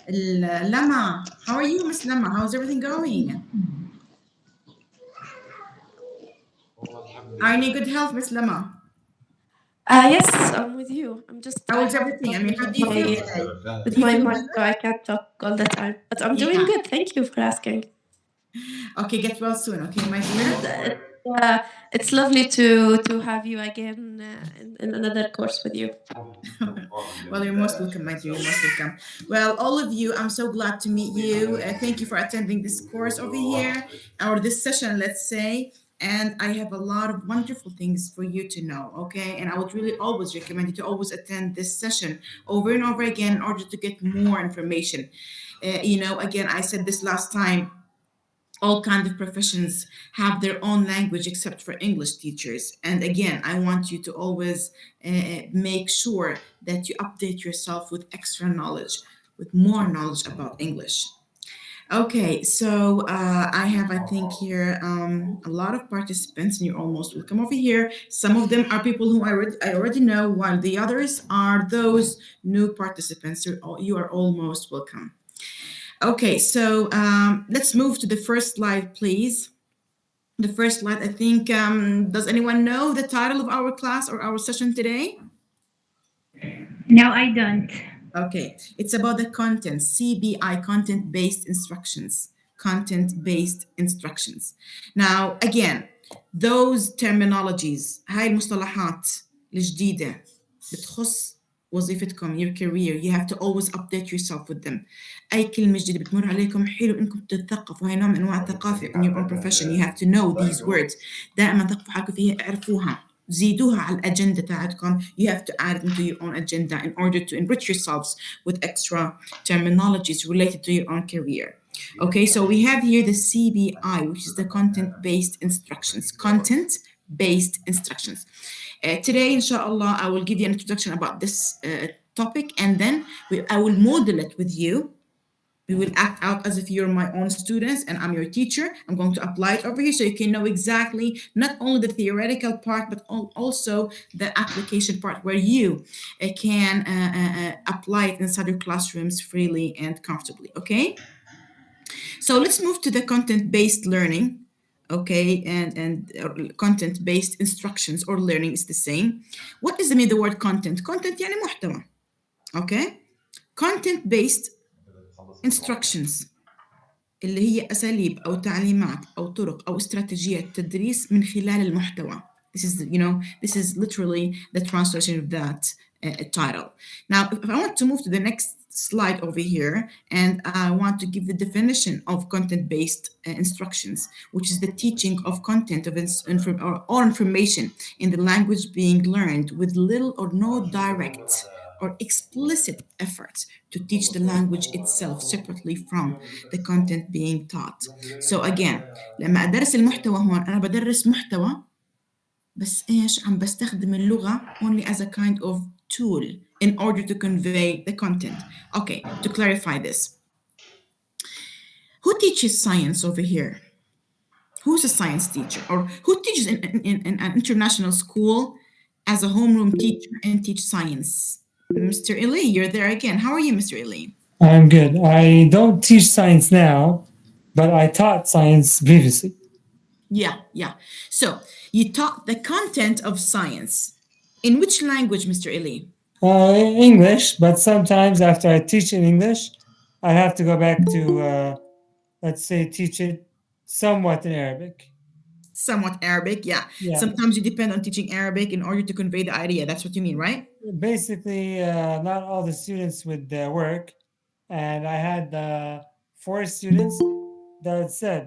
Lama, how are you, Miss Lama? How's everything going? Are you in good health, Miss Lama? Yes, I'm with you. I'm just How's everything? I mean, how do you feel today? with Do you my feel mic, so I can't talk all the time. But I'm doing Yeah. good. Thank you for asking. Okay, get well soon, okay, my dear? It's lovely to have you again in another course with you. Well, you're most welcome, my dear. You're most welcome. Well, all of you, I'm so glad to meet you. Thank you for attending this course over here, or this session, let's say. And I have a lot of wonderful things for you to know, okay? And I would really always recommend you to always attend this session over and over again in order to get more information. Again, I said this last time, all kinds of professions have their own language except for English teachers. And again, I want you to always make sure that you update yourself with extra knowledge, with more knowledge about English. Okay, so I have, I think, here a lot of participants, and you're almost welcome over here. Some of them are people who I already know, while the others are those new participants. You are almost welcome. Okay, so let's move to the first slide, please. The first slide, I think, does anyone know the title of our class or our session today? No, I don't. Okay, it's about the content, CBI, content-based instructions. Content-based instructions. Now, again, those terminologies, هاي المصطلحات الجديدة بتخص وظيفتكم, your career, you have to always update yourself with them. أي كلمة جديدة بتمر عليكم حلو إنكم تتثقفوا, هاي نوع من أنواع الثقافة in your own profession. You have to know these words. دائما ثقفوا حالكم فيها, اعرفوها. زيدوها على الأجندة تاعتكم. You have to add it into your own agenda in order to enrich yourselves with extra terminologies related to your own career. Okay, so we have here the CBI, which is the content-based instructions. Content-based instructions. Today, inshallah, I will give you an introduction about this topic, and then I will model it with you. We will act out as if you're my own students and I'm your teacher. I'm going to apply it over here so you can know exactly not only the theoretical part, but also the application part where you can apply it inside your classrooms freely and comfortably, okay? So let's move to the content-based learning, okay? And content-based instructions or learning is the same. What does it mean, the word content? Content يعني محتوى, okay? Content-based instructions اللي هي أساليب أو تعليمات أو طرق أو استراتيجيات تدريس من خلال المحتوى. This is literally the translation of that title. Now, if I want to move to the next slide over here, and I want to give the definition of content-based instructions, which is the teaching of content or information in the language being learned with little or no direct or explicit efforts to teach the language itself separately from the content being taught. So again, لما أدرس المحتوى هون أنا بدرس محتوى بس إيش عم بستخدم اللغة only as a kind of tool in order to convey the content. Okay, to clarify this. Who teaches science over here? Who's a science teacher? Or who teaches in an international school as a homeroom teacher and teach science? Mr. Eli, you're there again. How are you, Mr. Eli? I'm good. I don't teach science now, but I taught science previously. Yeah. So you taught the content of science. In which language, Mr. Eli? English, but sometimes after I teach in English, I have to go back to, let's say, teach it somewhat in Arabic. Somewhat Arabic, yeah. Sometimes you depend on teaching Arabic in order to convey the idea. That's what you mean, right? Basically, not all the students would work. And I had 4 students that said,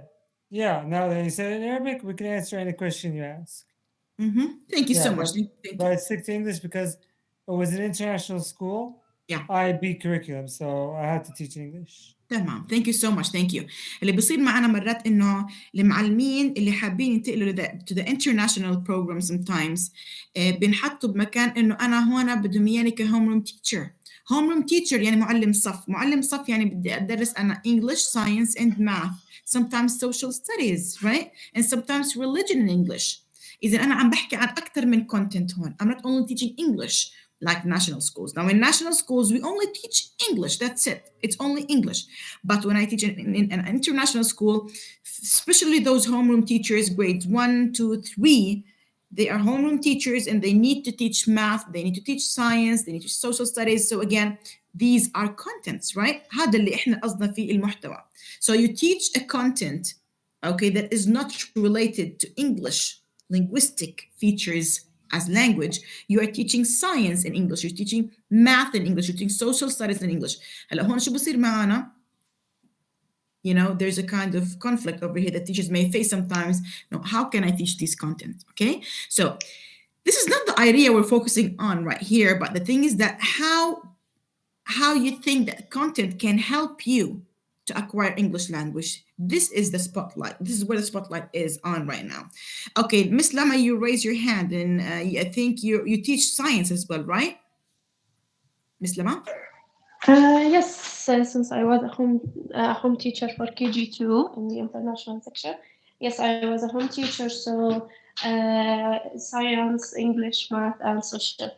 yeah, now that you said it in Arabic, we can answer any question you ask. Thank you so much. But I stick to English because it was an international school. Yeah. IB curriculum, so I had to teach English. تمام. Thank you so much. Thank you. اللي بيصير معنا مرات إنه المعلمين اللي حابين ينتقلوا to the international program sometimes بنحطوا بمكان إنه أنا هون بدهم إياني كهوم teacher. Homeroom teacher يعني معلم صف. معلم صف يعني بدي أدرس أنا English, science and math. Sometimes social studies, right? And sometimes religion in English. إذا أنا عم بحكي عن أكثر من content هون. I'm not only teaching English, like national schools. Now, in national schools, we only teach English. That's it. It's only English. But when I teach in an international school, especially those homeroom teachers, grades 1, 2, 3, they are homeroom teachers and they need to teach math, they need to teach science, they need to teach social studies. So again, these are contents, right? هذا اللي احنا قصدنا فيه المحتوى. So you teach a content, okay, that is not related to English linguistic features as language. You are teaching science in English, you're teaching math in English, you're teaching social studies in English. هلا هون شو بصير معنا؟ You know, there's a kind of conflict over here that teachers may face sometimes. No, how can I teach this content? Okay, so this is not the idea we're focusing on right here, but the thing is that how you think that content can help you to acquire English language. This is the spotlight. This is where the spotlight is on right now. Okay, Miss Lama, you raise your hand, and I think you teach science as well, right? Miss Lama? Yes, since I was a home teacher for KG2 in the international section. Yes, I was a home teacher, so science, English, math, and social.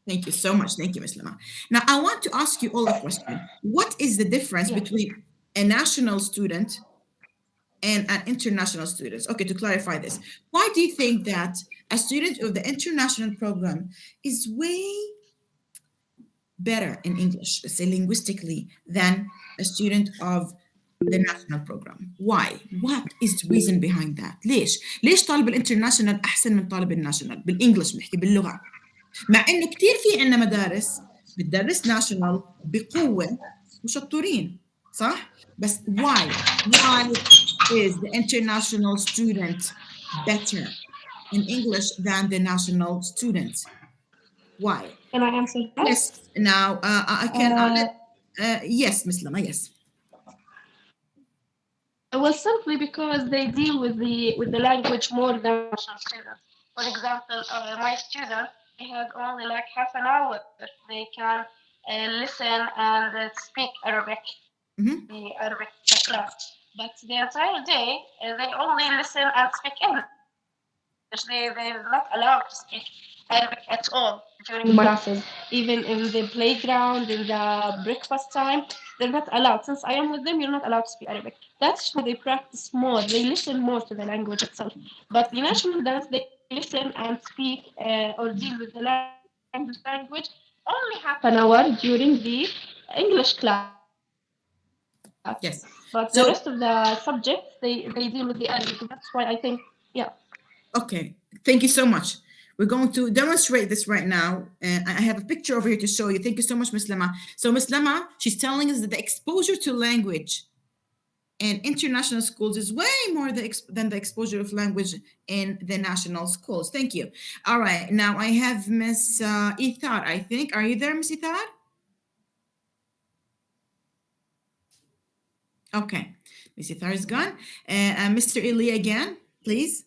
Thank you so much. Thank you, Ms. Lama. Now, I want to ask you all a question. What is the difference between a national student and an international student? Okay, to clarify this, why do you think that a student of the international program is way better in English, let's say linguistically, than a student of the national program? Why? What is the reason behind that? ليش طالب الانترناشونال أحسن من طالب الناشونال بالإنجلش نحكي باللغة؟ مع إنه كتير في عنا مدارس بتدرس ناشونال بقوة وشطورين، صح؟ بس why is the international student better in English than the national student? Why? Can I answer that? Yes. Now I can. Yes, Miss Lama. Yes. Well, simply because they deal with the language more than national students. For example, my students, they have only like half an hour. They can listen and speak Arabic, the Arabic class. But the entire day, they only listen and speak English. They're not allowed to speak Arabic at all during classes. Even in the playground, in the breakfast time, they're not allowed. Since I am with them, you're not allowed to speak Arabic. That's why they practice more. They listen more to the language itself. But the national dance, they listen and speak or deal with the language only half an hour during the English class. Yes. But the rest of the subjects, they deal with the Arabic. That's why I think, yeah. Okay. Thank you so much. We're going to demonstrate this right now. I have a picture over here to show you. Thank you so much, Ms. Lama. So Ms. Lama, she's telling us that the exposure to language in international schools is way more than the exposure of language in the national schools. Thank you. All right. Now I have Ms. Ithar, I think. Are you there, Ms. Ithar? Okay. Ms. Ithar is gone. Mr. Ili again, please.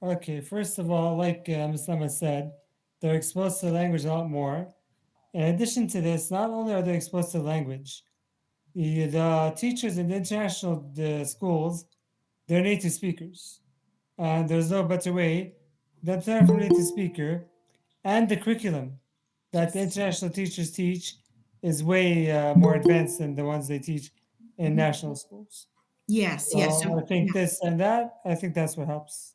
Okay, first of all, like Ms. Lama said, they're exposed to language a lot more. In addition to this, not only are they exposed to language, the teachers in the international schools, they're native speakers. And there's no better way than to learn from a native speaker. And the curriculum that the international teachers teach is way more advanced than the ones they teach in national schools. Yes, So yes. I think this and that, I think that's what helps.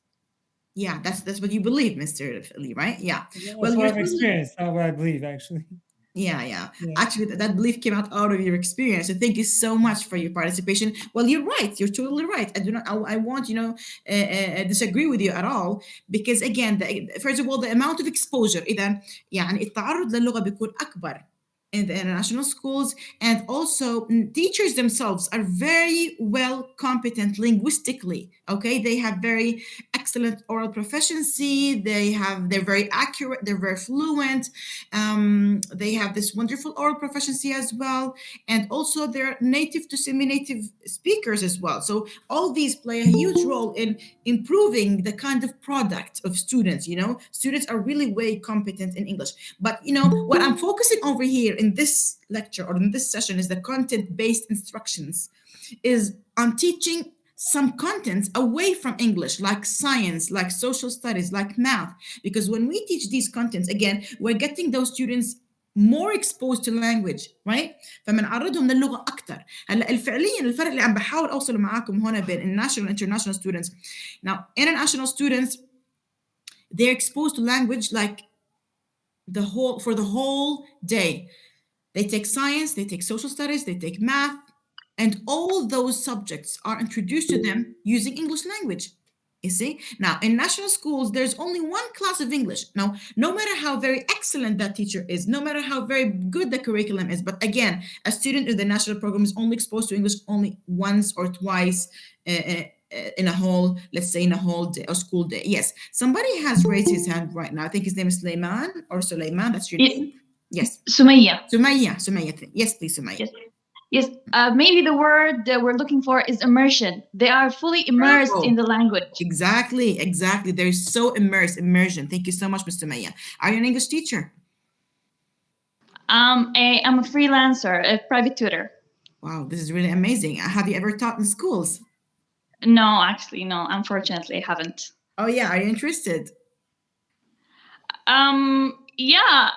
Yeah, that's what you believe, Mr. Lee, right? Yeah. Well, what I've experienced, not what I believe, actually. Yeah. Actually, that belief came out of your experience. So thank you so much for your participation. Well, you're right. You're totally right. I won't, disagree with you at all, because again, first of all, the amount of exposure إذا يعني التعرض للغة بيكون أكبر in the international schools, and also teachers themselves are very well competent linguistically. Okay, they have very excellent oral proficiency. They're very accurate. They're very fluent. They have this wonderful oral proficiency as well, and also they're native to semi-native speakers as well. So all these play a huge role in improving the kind of product of students. Students are really way competent in English. But what I'm focusing over here in this lecture or in this session is the content-based instructions, is on teaching some contents away from English, like science, like social studies, like math. Because when we teach these contents, again, we're getting those students more exposed to language, right? فبنعرضهم للغة أكتر. هلا فعليا الفرق اللي عم بحاول أوصله معاكم هنا بين national and international students. Now, international students, they're exposed to language like for the whole day. They take science, they take social studies, they take math, and all those subjects are introduced to them using English language. You see? Now, in national schools, there's only one class of English. Now, no matter how very excellent that teacher is, no matter how very good the curriculum is, but again, a student in the national program is only exposed to English only once or twice in a whole, let's say in a whole day or school day. Yes, somebody has raised his hand right now. I think his name is Sulaiman or Sulaiman. That's your name? Yes. Sumaya. Sumaya. Yes, please, Sumaya. Yes. Maybe the word that we're looking for is immersion. They are fully immersed in the language. Exactly. They're so immersion. Thank you so much, Mr. Maya. Are you an English teacher? I'm a freelancer, a private tutor. Wow, this is really amazing. Have you ever taught in schools? No, actually, no. Unfortunately, I haven't. Oh yeah, are you interested? Yeah,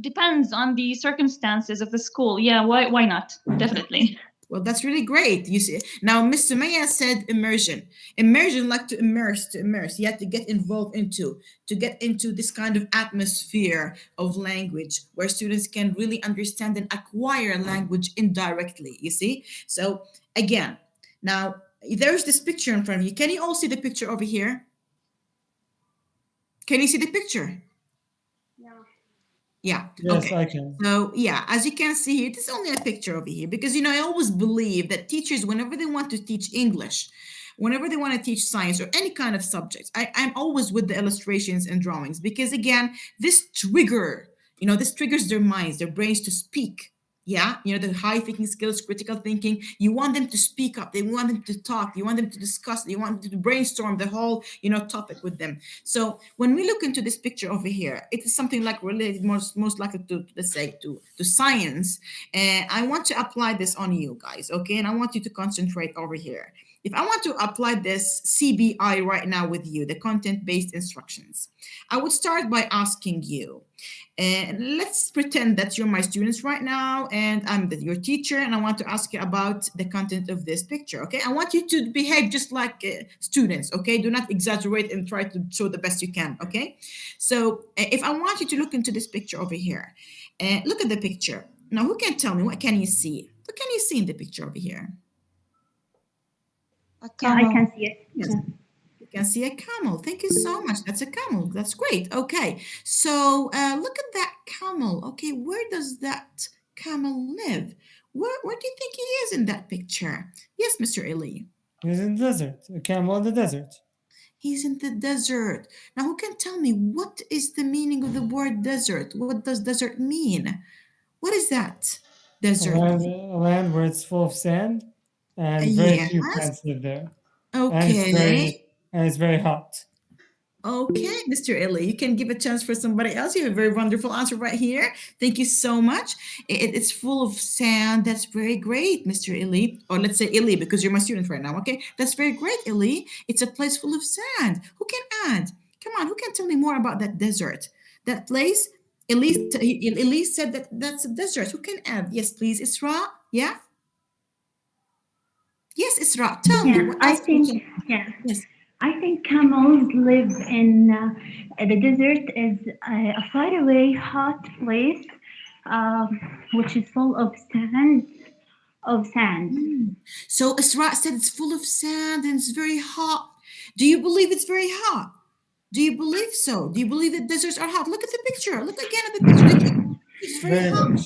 depends on the circumstances of the school. Yeah, why not? Definitely. Well, that's really great. You see, now Miss Sumaya said immersion. Immersion, like to immerse. You have to get involved to get into this kind of atmosphere of language where students can really understand and acquire language indirectly. You see? So again, now there's this picture in front of you. Can you all see the picture over here? Can you see the picture? Yeah. Yes, okay. I can. So yeah, as you can see here, this is only a picture over here because I always believe that teachers, whenever they want to teach English, whenever they want to teach science or any kind of subjects, I'm always with the illustrations and drawings because again, this triggers their minds, their brains to speak. Yeah, the high thinking skills, critical thinking. You want them to speak up. They want them to talk. You want them to discuss. You want them to brainstorm the whole, topic with them. So when we look into this picture over here, it is something like related most likely to, let's say, to science. And I want to apply this on you guys, okay? And I want you to concentrate over here. If I want to apply this CBI right now with you, the content-based instructions, I would start by asking you, and let's pretend that you're my students right now and I'm your teacher and I want to ask you about the content of this picture, okay? I want you to behave just like students, okay? Do not exaggerate and try to show the best you can, okay? So if I want you to look into this picture over here, look at the picture. Now, who can tell me, what can you see? What can you see in the picture over here? Yeah, I can see it. Yes. You can see a camel. Thank you so much. That's a camel. That's great. Okay. So look at that camel. Okay. Where does that camel live? Where do you think he is in that picture? Yes, Mr. Eli. He's in the desert. A camel in the desert. He's in the desert. Now, who can tell me what is the meaning of the word desert? What does desert mean? What is that? Desert. A land where it's full of sand and very few plants live there. Okay. And it's very hot. Okay, Mr. Eli, you can give a chance for somebody else. You have a very wonderful answer right here. Thank you so much. It's full of sand. That's very great, Mr. Eli. Or let's say Eli, because you're my student right now, okay? That's very great, Eli. It's a place full of sand. Who can add? Come on, who can tell me more about that desert? That place, Eli said that that's a desert. Who can add? Yes, please, Isra. Yeah? Yes, Isra, tell me. What else Yes. I think camels live in the desert is a faraway hot place which is full of sand. So Isra said it's full of sand and it's very hot. Do you believe it's very hot? Do you believe so? Do you believe that deserts are hot? Look at the picture. Look again at the picture. It's very hot.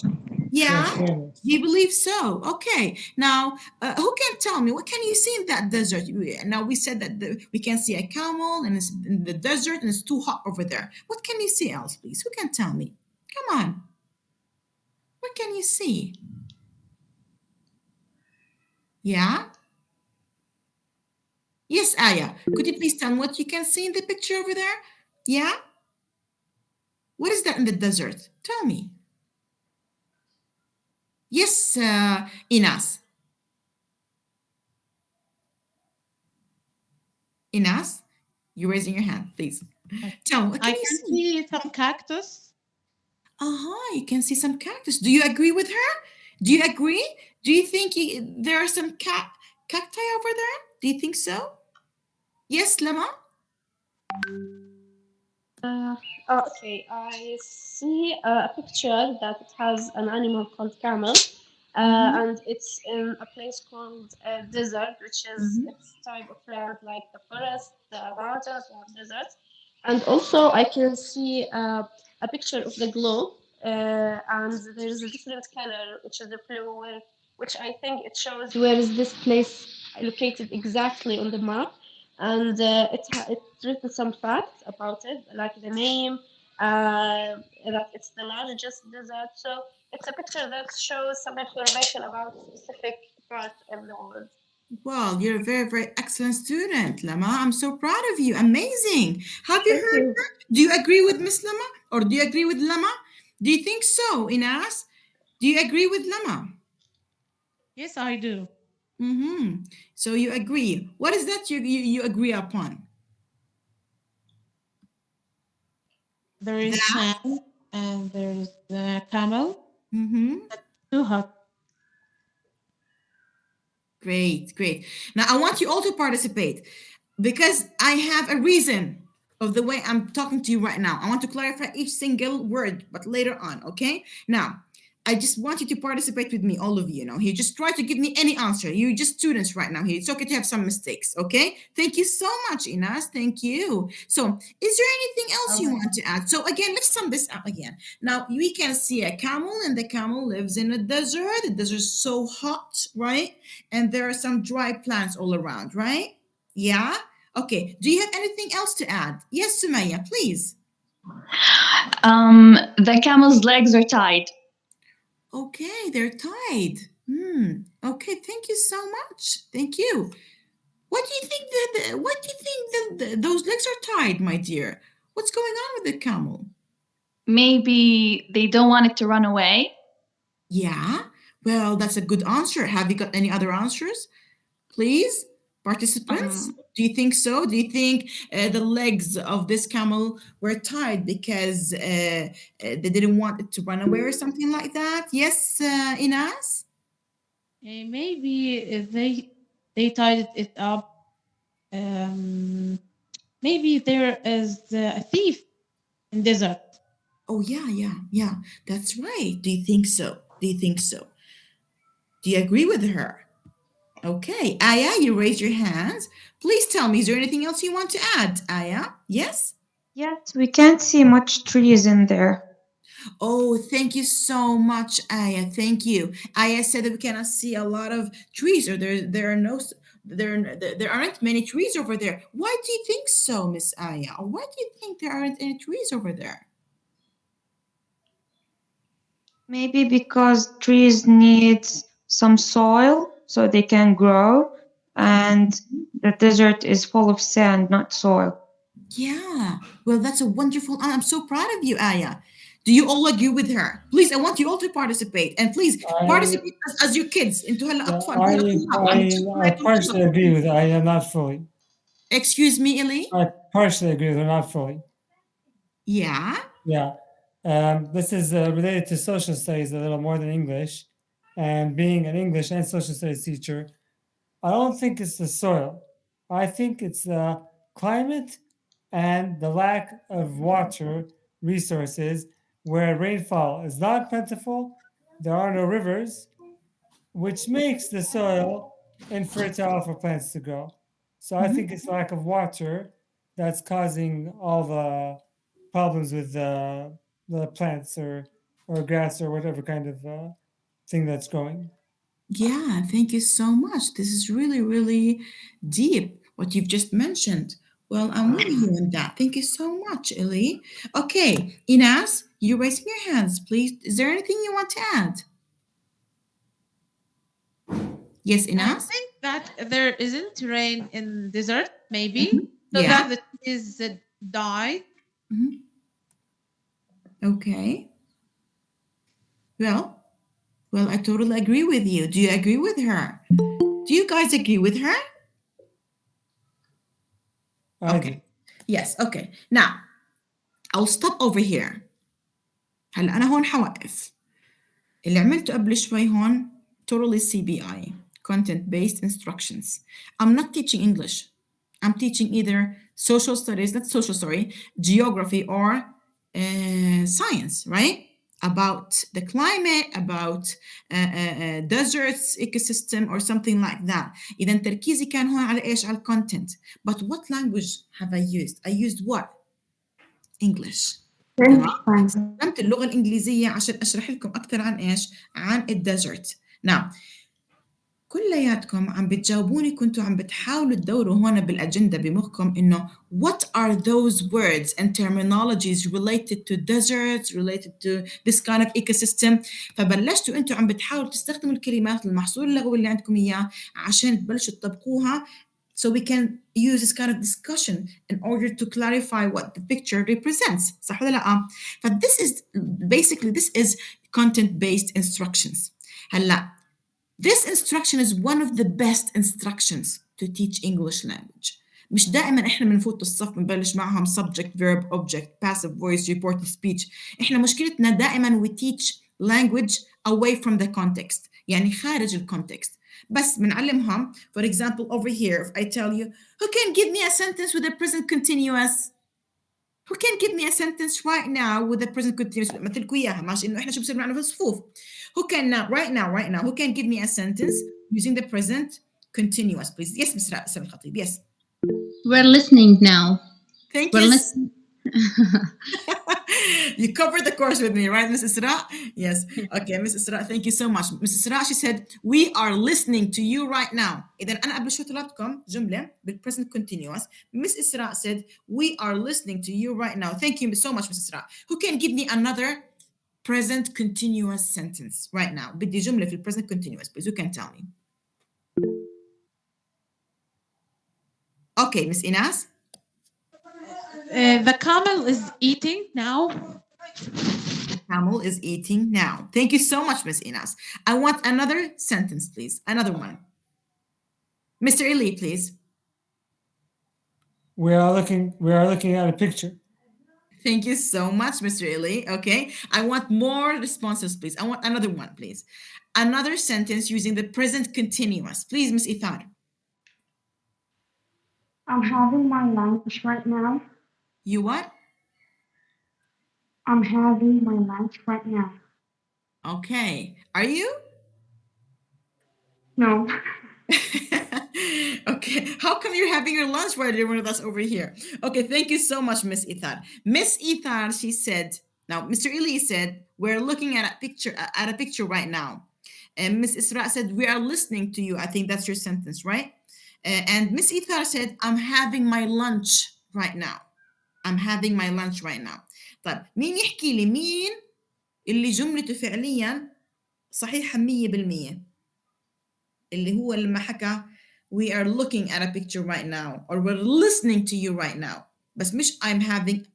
Yeah, do you believe so? Okay. Now, who can tell me, what can you see in that desert? Now, we said that we can see a camel and it's in the desert and it's too hot over there. What can you see else, please? Who can tell me? Come on. What can you see? Yeah? Yes, Aya. Could you please tell me what you can see in the picture over there? Yeah? What is that in the desert? Tell me. Yes, Inas. Inas, you're raising your hand, please. Tell me, what I can you can see? see some cactus. You can see some cactus. Do you agree with her? Do you agree? Do you think there are some cacti over there? Do you think so? Yes, Lama? Okay, I see a picture that it has an animal called camel, and it's in a place called desert, which is its type of land like the forest, the mountains, we have deserts. And also, I can see a picture of the globe, and there's a different color, which is the blue, which I think it shows where is this place located exactly on the map. And it's written some facts about it, like the name, that it's the largest desert. So it's a picture that shows some information about a specific part of the world. Well, you're a very, very excellent student, Lama. I'm so proud of you. Amazing. Have you Thank heard you. her? Do you agree with Miss Lama? Or do you agree with Lama? Do you think so, Inas? Do you agree with Lama? Yes, I do. Mm-hmm. So you agree. What is that you agree upon? There is That. sand and there's the camel. Mm-hmm. Too hot. Great, great. Now I want you all to participate because I have a reason of the way I'm talking to you right now. I want to clarify each single word, but later on, okay? Now, I just want you to participate with me, all of you. You just try to give me any answer. You're just students right now here. It's okay to have some mistakes, okay? Thank you so much, Inas. Thank you. So, is there anything else you want to add? So, again, let's sum this up again. Now, we can see a camel, and the camel lives in a desert. The desert is so hot, right? And there are some dry plants all around, right? Yeah? Okay. Do you have anything else to add? Yes, Sumaya, please. The camel's legs are tied. Okay, they're tied. Okay, thank you so much. Thank you. What do you think those legs are tied, my dear? What's going on with the camel? Maybe they don't want it to run away. Yeah. Well, that's a good answer. Have you got any other answers? Please, participants, do you think so? Do you think the legs of this camel were tied because they didn't want it to run away or something like that? Yes, Inas? Maybe they tied it up. Maybe there is a thief in desert. Oh, yeah. That's right. Do you think so? Do you think so? Do you agree with her? Okay. Aya, you raise your hands. Please tell me, is there anything else you want to add? Aya, yes? Yes, we can't see much trees in there. Oh, thank you so much, Aya. Thank you. Aya said that we cannot see a lot of trees, or there aren't many trees over there. Why do you think so, Miss Aya? Or why do you think there aren't any trees over there? Maybe because trees need some soil so they can grow, and the desert is full of sand, not soil. Yeah. Well, that's a wonderful. I'm so proud of you, Aya. Do you all agree with her? Please, I want you all to participate, and please participate as your kids into هلا أطفال. I partially agree with her. I am not fully. Excuse me, Eli? I partially agree with her, not fully. Yeah. Yeah. This is related to social studies a little more than English. And being an English and social studies teacher, I don't think it's the soil. I think it's the climate and the lack of water resources where rainfall is not plentiful. There are no rivers, which makes the soil infertile for plants to grow. So I think it's lack of water that's causing all the problems with the plants or grass or whatever kind of thing that's growing. Yeah, thank you so much. This is really, really deep, what you've just mentioned. Well, I'm with you on that. Thank you so much, Eli. Okay, Inas, you're raising your hands, please. Is there anything you want to add? Yes, I Inas? think that there isn't rain in desert, maybe, so Yeah. that the trees died. Okay. Well, I totally agree with you. Do you agree with her? Do you guys agree with her? عادي. Yes, okay. Now, I'll stop over here. هلا أنا هون حوقف. اللي عملته قبل شوي هون totally CBI, content-based instructions. I'm not teaching English. I'm teaching either social studies, not social, sorry, geography or science, right? About the climate, about deserts, ecosystem, or something like that. إذا تركيزي كان هون على إيش؟ على content. But what language have I used? I used what? English. استخدمت اللغة الإنجليزية عشان أشرح لكم أكثر عن إيش؟ عن الديزرت. Now, كلياتكم عم بتجاوبوني كنتوا عم بتحاولوا تدوروا هون بالأجندة بمخكم إنه what are those words and terminologies related to deserts, related to this kind of ecosystem. فبلشتوا أنتوا عم بتحاولوا تستخدموا الكلمات المحصول اللغوي اللي عندكم إياه عشان تبلشوا تطبقوها. So we can use this kind of discussion in order to clarify what the picture represents. صح ولا لا؟ This is basically this is content-based instructions. هلا this instruction is one of the best instructions to teach English language. مش دائما احنا بنفوت الصف بنبلش معهم subject, verb, object, passive voice, reported speech. احنا مشكلتنا دائما we teach language away from the context. يعني خارج الcontext. بس بنعلمهم, for example, over here, if I tell you, who can give me a sentence with a present continuous? Who can give me a sentence right now with a present continuous? مثلكوا إياها ماشي إنه إحنا شو بصير معنا في الصفوف. Who can now, right now, who can give me a sentence using the present continuous, please? Yes, Ms. Sam Khatib, yes. We're listening now. Thank We're you. listening. You covered the course with me, right, Ms. Isra? Yes. Okay, Ms. Isra, thank you so much. Ms. Isra, she said, we are listening to you right now. إذن أنا قبل شو طلبتكم جملة بالpresent continuous. Ms. Isra said, we are listening to you right now. Thank you so much, Ms. Isra. Who can give me another present continuous sentence right now? بدي جملة في present continuous, please. Who can tell me? Okay, Ms. Inas. The camel is eating now. The camel is eating now. Thank you so much, Ms. Inas. I want another sentence, please. Another one. Mr. Eli, please. We are looking at a picture. Thank you so much, Mr. Eli. Okay. I want more responses, please. I want another one, please. Another sentence using the present continuous. Please, Ms. Ithar. I'm having my lunch right now. You what? I'm having my lunch right now. Okay. Are you? No. Okay. How come you're having your lunch while you're with us over here? Okay. Thank you so much, Miss Ithar. Miss Ithar, she said, now, Mr. Ili said, we're looking at a picture right now. And Miss Isra said, we are listening to you. I think that's your sentence, right? And Miss Ithar said, I'm having my lunch right now. I'm having my lunch right now. طيب مين يحكي لي مين اللي جملته فعليا صحيحة 100%؟ اللي هو لما حكى we are looking at a picture right now or we're listening to you right now بس مش I'm having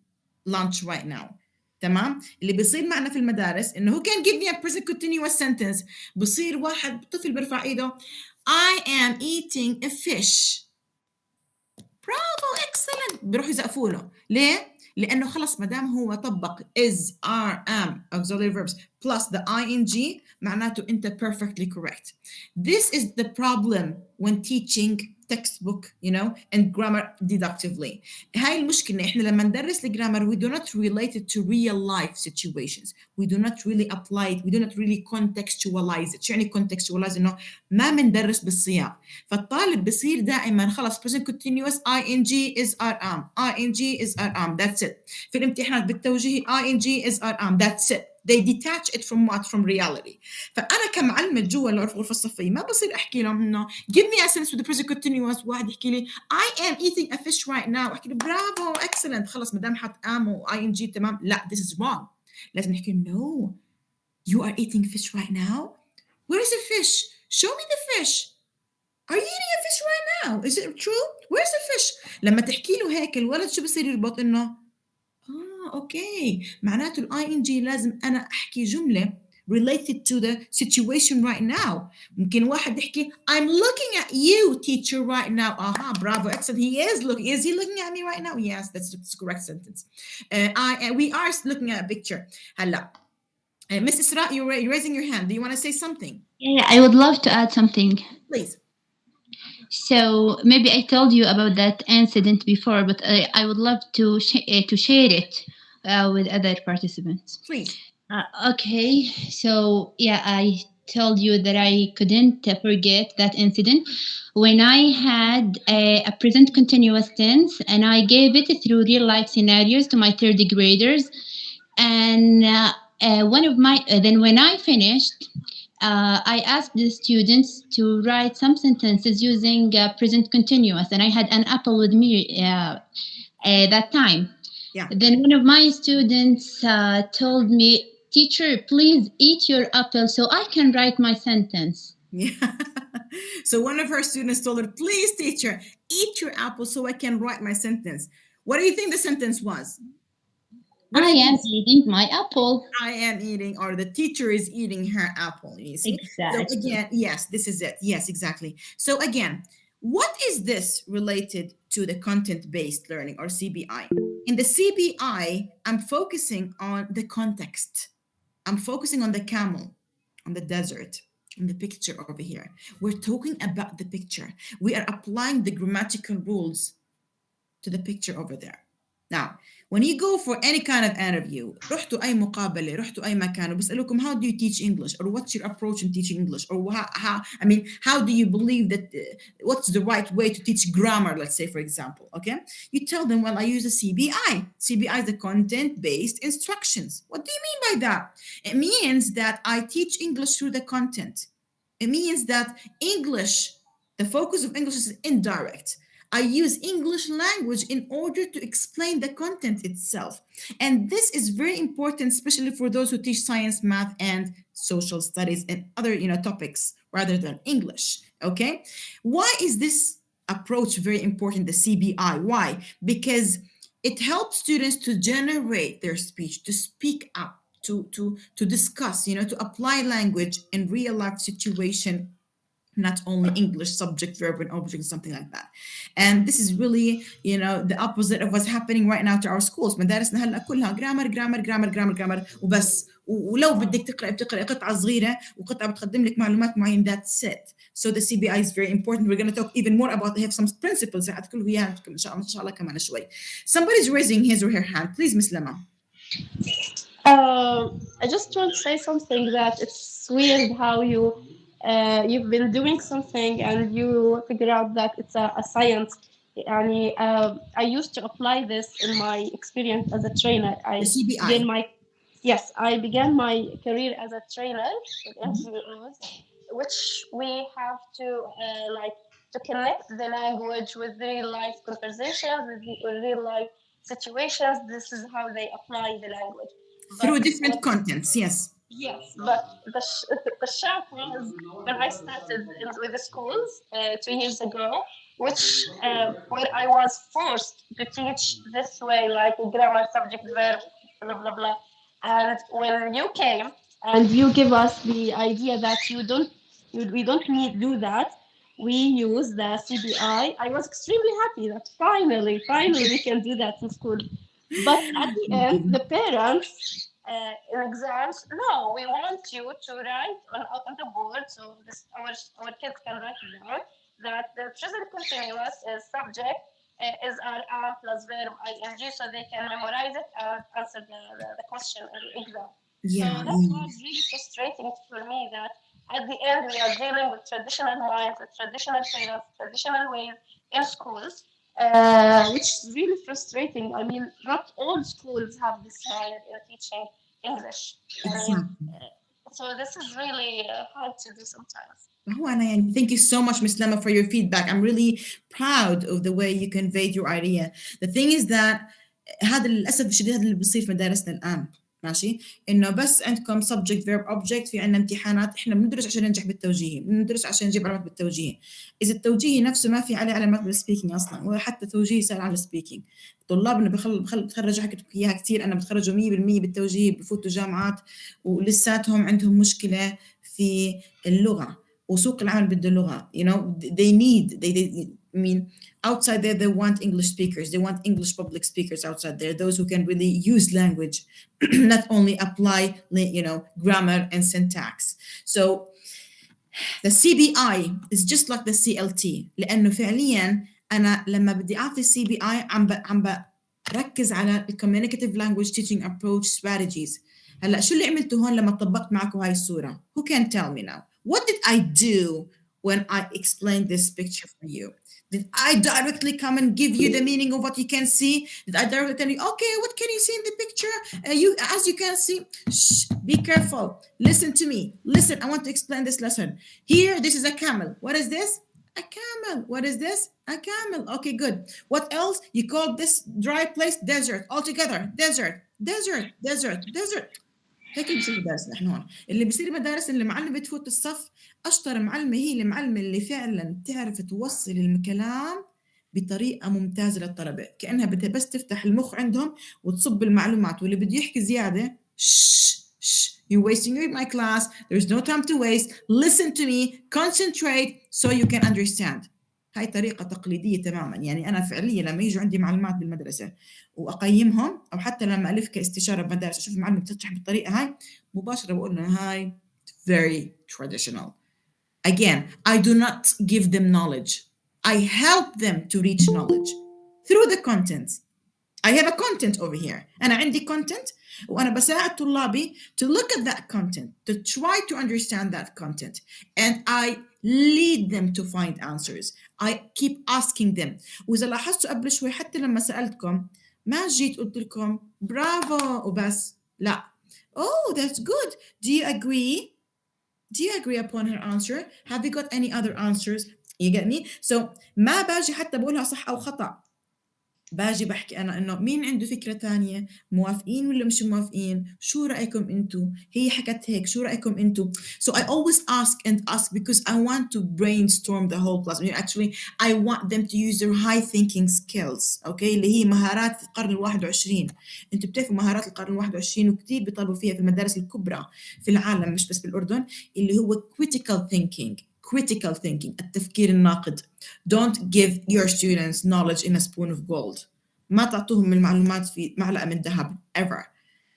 lunch right now. تمام؟ اللي بيصير معنا في المدارس إنه who can give me a present continuous sentence بصير واحد طفل بيرفع إيده I am eating a fish. برافو excellent بيروحوا يزقفوا له. ليه؟ لأنه خلص ما دام هو طبق is, are, am auxiliary verbs plus the ing معناته أنت perfectly correct. This is the problem when teaching textbook, you know, and grammar deductively. هاي المشكلة إحنا لما ندرس الجرامر we do not relate it to real life situations. We do not really apply it. We do not really contextualize it. شو يعني contextualize؟ إنه ما مندرس بالسياق. فالطالب بصير دائما خلص present continuous ing is, are, am ing is, are, am that's it. في الامتحانات بالتوجيه ing is, are, am that's it. They detach it from what? From reality. فأنا كمعلمة جوا الغرفة الصفية ما بصير أحكي لهم إنه give me a sentence with the present continuous. واحد يحكي لي I am eating a fish right now. أحكي له برافو excellent خلص ما دام حط am و ing تمام. لا this is wrong. لازم نحكي no you are eating fish right now. Where is the fish? Show me the fish. Are you eating a fish right now? Is it true? Where's the fish? لما تحكي له هيك الولد شو بصير يربط إنه اوكي معناته الاي ان جي لازم انا احكي جمله related to the situation right now. ممكن واحد يحكي I'm looking at you teacher right now. Bravo, excellent. He is looking. Is he looking at me right now? Yes, that's the correct sentence. We are looking at a picture. هلا Miss Isra, you're raising your hand. Do you want to say something? Yeah, I would love to add something. Please. So maybe I told you about that incident before, but I would love to share it with other participants. Please. Okay, so yeah, I told you that I couldn't forget that incident when I had a present continuous tense, and I gave it through real life scenarios to my third graders. And then when I finished, I asked the students to write some sentences using present continuous, and I had an apple with me that time. Yeah. Then one of my students told me, "Teacher, please eat your apple so I can write my sentence." Yeah. So one of her students told her, please, teacher, eat your apple so I can write my sentence. What do you think the sentence was? I am eating my apple. I am eating, or the teacher is eating her apple. You see? Exactly. So again, yes, this is it. Yes, exactly. So again, what is this related to the content-based learning, or CBI? In the CBI, I'm focusing on the context. I'm focusing on the camel, on the desert, on the picture over here. We're talking about the picture. We are applying the grammatical rules to the picture over there. Now, when you go for any kind of interview, رحتوا أي مقابلة, رحتوا أي مكان وبيسألوكم how do you teach English, or what's your approach in teaching English, or how do you believe that, what's the right way to teach grammar, let's say, for example, okay? You tell them, well, I use a CBI. CBI is the content-based instructions. What do you mean by that? It means that I teach English through the content. It means that English, the focus of English is indirect. I use English language in order to explain the content itself. And this is very important, especially for those who teach science, math, and social studies and other topics rather than English, okay? Why is this approach very important, the CBI? Why? Because it helps students to generate their speech, to speak up, to discuss, to apply language in real life situation, not only English, subject, verb, and object, something like that. And this is really, the opposite of what's happening right now to our schools. مدارسنا هلا كلها grammar وبس. ولو بدك بتقرأ قطعة صغيرة وقطعة بتقدم لك معلومات معينة, that's it. So the CBI is very important. We're going to talk even more about, they have some principles. هتقولوا إياها إن شاء الله كمان شوي. Somebody's raising his or her hand. Please, Miss Lema. I just want to say something that it's weird how you've been doing something and you figure out that it's a science. I used to apply this in my experience as a trainer. I began my career as a trainer with NGOs, which we have to to connect the language with real life conversations, with real life situations. This is how they apply the language. Through different contents, yes. Yes, but the shock was when I started with the schools 2 years ago, where I was forced to teach this way, like grammar, subject, verb, blah blah blah. And when you came and you give us the idea that we don't need to do that, we use the CBI. I was extremely happy that finally we can do that in school. But at the end, the parents in exams, no, we want you to write on the board, so our kids can write it down, that the present continuous is subject is am plus verb ing, so they can memorize it and answer the question in the exam. Yeah. So that was really frustrating for me, that at the end we are dealing with traditional minds, with traditional parents, traditional ways in schools, which is really frustrating. I mean, not all schools have this mind in teaching English. So this is really hard to do sometimes. And thank you so much, Ms. Lema, for your feedback. I'm really proud of the way you conveyed your idea. The thing is that هذا للأسف الشديد اللي بيصير في مدارسنا الآن. ماشي، إنه بس عندكم subject verb object، في عنا امتحانات، إحنا بندرس عشان ننجح بالتوجيهي، بندرس عشان نجيب علامات بالتوجيهي. إذا التوجيهي نفسه ما في عليه علامات بالسبيكينج أصلاً، ولا حتى توجيهي سهل على السبيكينج. طلابنا بتخرج حكيت لك إياها كثير، أنا بتخرجوا 100% بالتوجيهي، بفوتوا جامعات ولساتهم عندهم مشكلة في اللغة، وسوق العمل بده لغة. You know, they I mean, outside there, they want English speakers. They want English public speakers outside there, those who can really use language, not only apply, you know, grammar and syntax. So the CBI is just like the CLT. لأنه فعلياً أنا لما بدي أعطي CBI عم بركز على communicative language teaching approach strategies. هلا شو اللي عملته هون لما طبقت معكم هاي الصورة؟ Who can tell me now? What did I do when I explained this picture for you? Did I directly come and give you the meaning of what you can see? Did I directly tell you, okay, what can you see in the picture? As you can see, shh, be careful. Listen to me. Listen, I want to explain this lesson. Here, this is a camel. What is this? A camel. What is this? A camel. Okay, good. What else? You call this dry place desert. Altogether, desert, desert, desert, desert. هيك اللي بيصير مدارسنا احنا هون. اللي بيصير مدارس اللي المعلمة بتفوت الصف، اشطر معلمة هي المعلمة اللي فعلا بتعرف توصل الكلام بطريقة ممتازة للطلبة، كأنها بدها بس تفتح المخ عندهم وتصب المعلومات، واللي بده يحكي زيادة you're wasting my class, there's no time to waste, listen to me, concentrate so you can understand. هاي طريقة تقليدية تماماً. يعني أنا فعلياً لما يجوا عندي معلومات بالمدرسة وأقيمهم، أو حتى لما ألف كاستشارة بمدارس أشوف المعلم بتشرح بالطريقة هاي، مباشرة بقول له هاي very traditional. Again, I do not give them knowledge. I help them to reach knowledge through the content. I have a content over here. أنا عندي content وأنا بساعد طلابي to look at that content, to try to understand that content, and I lead them to find answers. I keep asking them. وإذا لاحظتوا قبل شوي حتى لما سألتكم ما جيت قلت لكم برافو وبس، لا. Oh, that's good. Do you agree? Do you agree upon her answer? Have you got any other answers? You get me? So ما باجي حتى بقولها صح أو خطأ، باجي بحكي أنا إنه مين عنده فكرة تانية، موافقين ولا مش موافقين، شو رأيكم أنتو، هي حكت هيك، شو رأيكم أنتو. So I always ask because I want to brainstorm the whole class. Actually, I want them to use their high thinking skills, okay, اللي هي مهارات القرن ال21. أنتوا بتعرفوا مهارات القرن ال21 وكتير بيطلبوا فيها في المدارس الكبرى في العالم مش بس بالأردن، اللي هو critical thinking، التفكير الناقد. Don't give your students knowledge in a spoon of gold. ما تعطوهم المعلومات في معلقة من ذهب ever.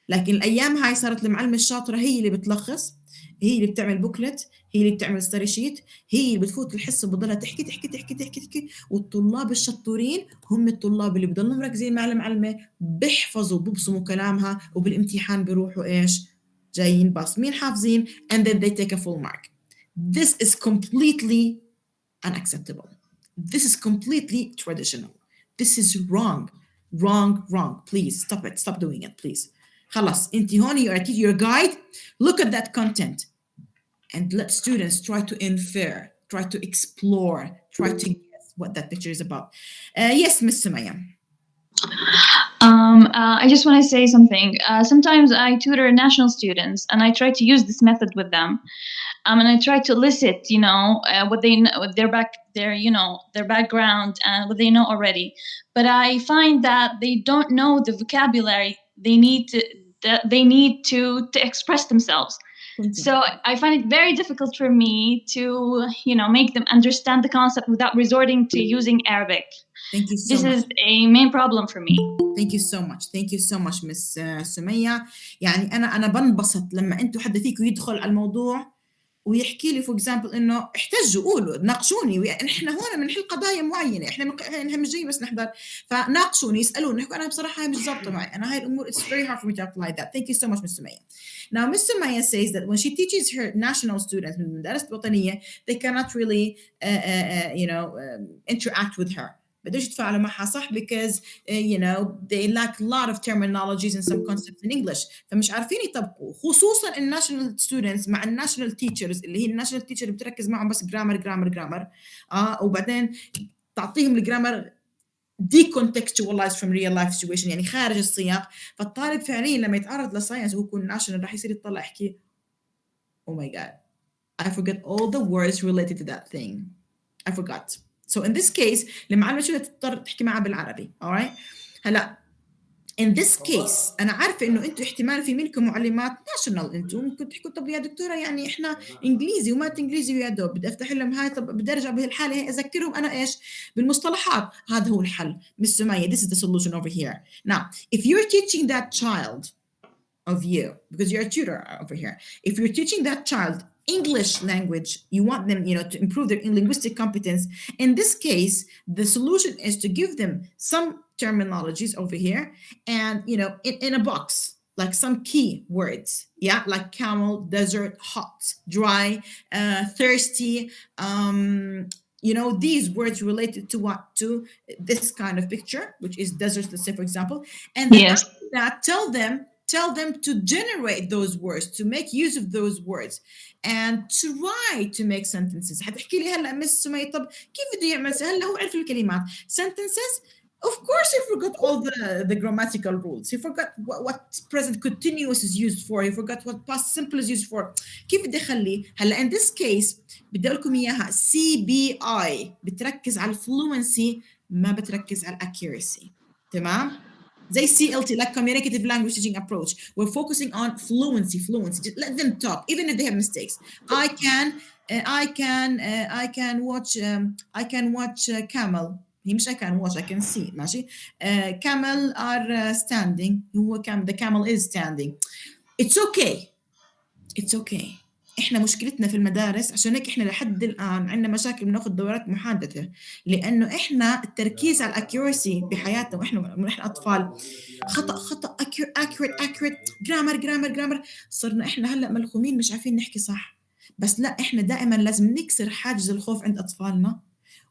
لكن الأيام هاي صارت المعلمة الشاطرة هي اللي بتلخص، هي اللي بتعمل بوكلت، هي اللي بتعمل ستوري شيت، هي اللي بتفوت الحصة بتضلها تحكي، والطلاب الشطورين هم الطلاب اللي بضلوا مركزين مع المعلمة، بيحفظوا ببصموا كلامها، وبالامتحان بيروحوا إيش جايين باصمين حافظين and then they take a full mark. This is completely unacceptable. This is completely traditional. This is wrong. Please stop it. Stop doing it, please. خلاص انت هون you're a teacher, you're a guide. Look at that content and let students try to infer, try to explore, try to guess what that picture is about. Yes, Miss Sumaya. I just want to say something. Sometimes I tutor national students and I try to use this method with them. And I try to elicit, what they know, their background and what they know already. But I find that they don't know the vocabulary they need to express themselves. So I find it very difficult for me to, make them understand the concept without resorting to using Arabic. Thank you so This much. is a main problem for me. Thank you so much, Miss سمية. يعني أنا بنبسط لما أنتوا حد فيكم يدخل على الموضوع ويحكي لي for example إنه احتجوا قولوا ناقشوني، إحنا هون بنحل قضايا معينة، إحنا مش جايين بس نحضر، فناقشوني يسألوني، أنا بصراحة هاي مش ضابطة معي، أنا هاي الأمور it's very hard for me to apply that. Thank you so much, Miss Sumaya. Now, Miss Sumaya says that when she teaches her national students من المدارس الوطنية, they cannot really interact with her. بدوش يتفاعلوا معها صح because they lack a lot of terminologies and some concepts in English. فمش عارفين يطبقوا، خصوصا الناشونال ستودنتس مع الناشونال تيتشرز اللي هي الناشونال تيتشر اللي بتركز معهم بس جرامر وبعدين تعطيهم الجرامر decontextualized from real life situation، يعني خارج السياق. فالطالب فعليا لما يتعرض لساينس وهو يكون ناشونال راح يصير يطلع يحكي oh my god I forget all the words related to that thing I forgot. So in this case المعلمة شو تضطر تحكي معها بالعربي. alright هلا in this case أنا عارفة إنه أنتوا احتمال في منكم معلمات ناشونال، أنتوا ممكن تحكوا طب يا دكتورة يعني إحنا إنجليزي ومات إنجليزي ويا دوب بدي أفتح لهم هاي، طب بدي أرجع بهالحالة هي أذكرهم أنا إيش بالمصطلحات. هذا هو الحل. Miss سمية this is the solution over here. Now if you're teaching that child of you because you're a tutor over here, if you're teaching that child English language, you want them, you know, to improve their linguistic competence. In this case, the solution is to give them some terminologies over here and, you know, in a box, like some key words, yeah, like camel, desert, hot, dry, thirsty, you know, these words related to what? To this kind of picture, which is desert, let's say, for example. And then Yes. after that, tell them to generate those words, to make use of those words and try to make sentences. حتحكي لي هلا مس سمية طب كيف بده يعمل؟ هلا هو عرف الكلمات sentences. Of course he forgot all the grammatical rules. He forgot what present continuous is used for. He forgot what past simple is used for. كيف بدي اخليه؟ هلا in this case بدي اقول لكم اياها CBI بتركز على الفلوينسي ما بتركز على accuracy. تمام؟ زي CLT like communicative language teaching approach. We're focusing on fluency. Just let them talk even if they have mistakes. I can watch camel. هي مش I can watch I can see ماشي. Camel are standing. هو the camel is standing. It's okay. احنا مشكلتنا في المدارس عشان هيك احنا لحد الان عندنا مشاكل بناخذ دورات محادثه، لانه احنا التركيز على الاكيورسي بحياتنا واحنا اطفال خطا accurate جرامر صرنا احنا هلا ملخومين مش عارفين نحكي صح. بس لا احنا دائما لازم نكسر حاجز الخوف عند اطفالنا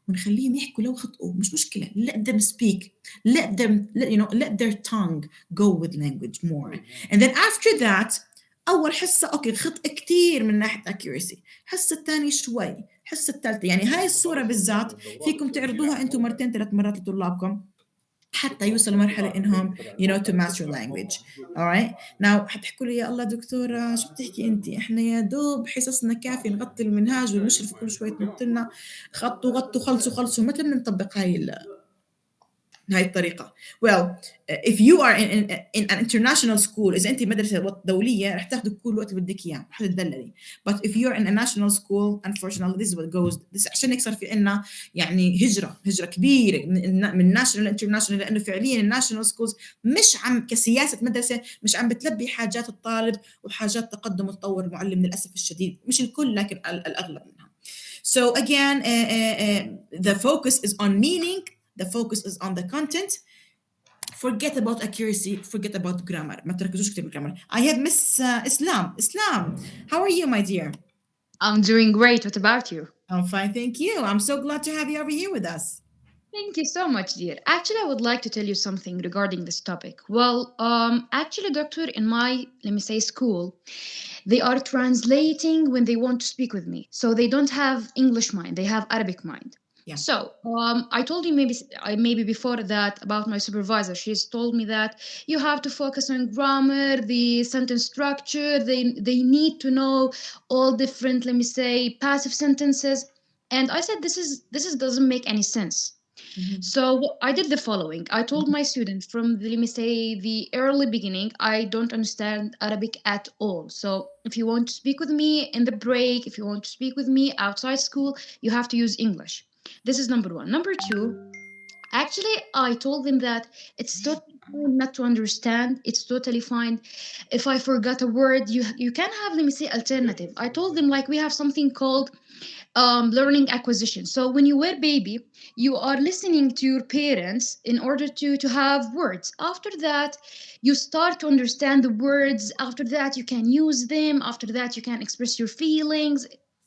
ونخليهم يحكوا لو خطئوا مش مشكله. Let them speak. Let their tongue go with language more. And then after that أول حصة أوكي خطأ كتير من ناحية accuracy، حصة الثانية شوي، حصة الثالثة يعني هاي الصورة بالذات فيكم تعرضوها أنتم 2-3 مرات لطلابكم حتى يوصلوا مرحلة إنهم to master language. alright now حتحكوا لي يا الله دكتورة شو بتحكي أنت؟ إحنا يا دوب حصصنا كافي نغطي المنهاج والمشرف كل شوية تنطلنا غطوا خلصوا متى نطبق هاي الطريقة. Well, if you are in an international school إذا أنت مدرسة دولية رح تاخذوا كل الوقت اللي بدك إياه حتتدللي. But if you're in a national school unfortunately this is what goes. this عشان يكسر في عنا يعني هجرة كبيرة من national international، لأنه فعليا الناشونال سكولز مش عم كسياسة مدرسة مش عم بتلبي حاجات الطالب وحاجات تقدم وتطور المعلم للأسف الشديد، مش الكل لكن الأغلب منها. So again the focus is on meaning. The focus is on the content. Forget about accuracy. Forget about grammar. ما تركزوش كتير بالgrammar. I have Miss Islam. Islam, how are you, my dear? I'm doing great. What about you? I'm fine, thank you. I'm so glad to have you over here with us. Thank you so much, dear. Actually, I would like to tell you something regarding this topic. Well, actually, doctor, in my, let me say, school, they are translating when they want to speak with me. So they don't have English mind. They have Arabic mind. Yeah. So I told you maybe before that about my supervisor. She's told me that you have to focus on grammar, the sentence structure. They need to know all different, let me say, passive sentences. And I said this doesn't make any sense. Mm-hmm. So I did the following. I told my students from the, let me say, the early beginning, I don't understand Arabic at all. So if you want to speak with me in the break, if you want to speak with me outside school, you have to use English. This is number one. Number two, actually, I told them that it's totally fine not to understand. It's totally fine. If I forgot a word, you can have, let me say, alternative. I told them like we have something called learning acquisition. So when you were baby, you are listening to your parents in order to have words. After that, you start to understand the words. After that, you can use them. After that, you can express your feelings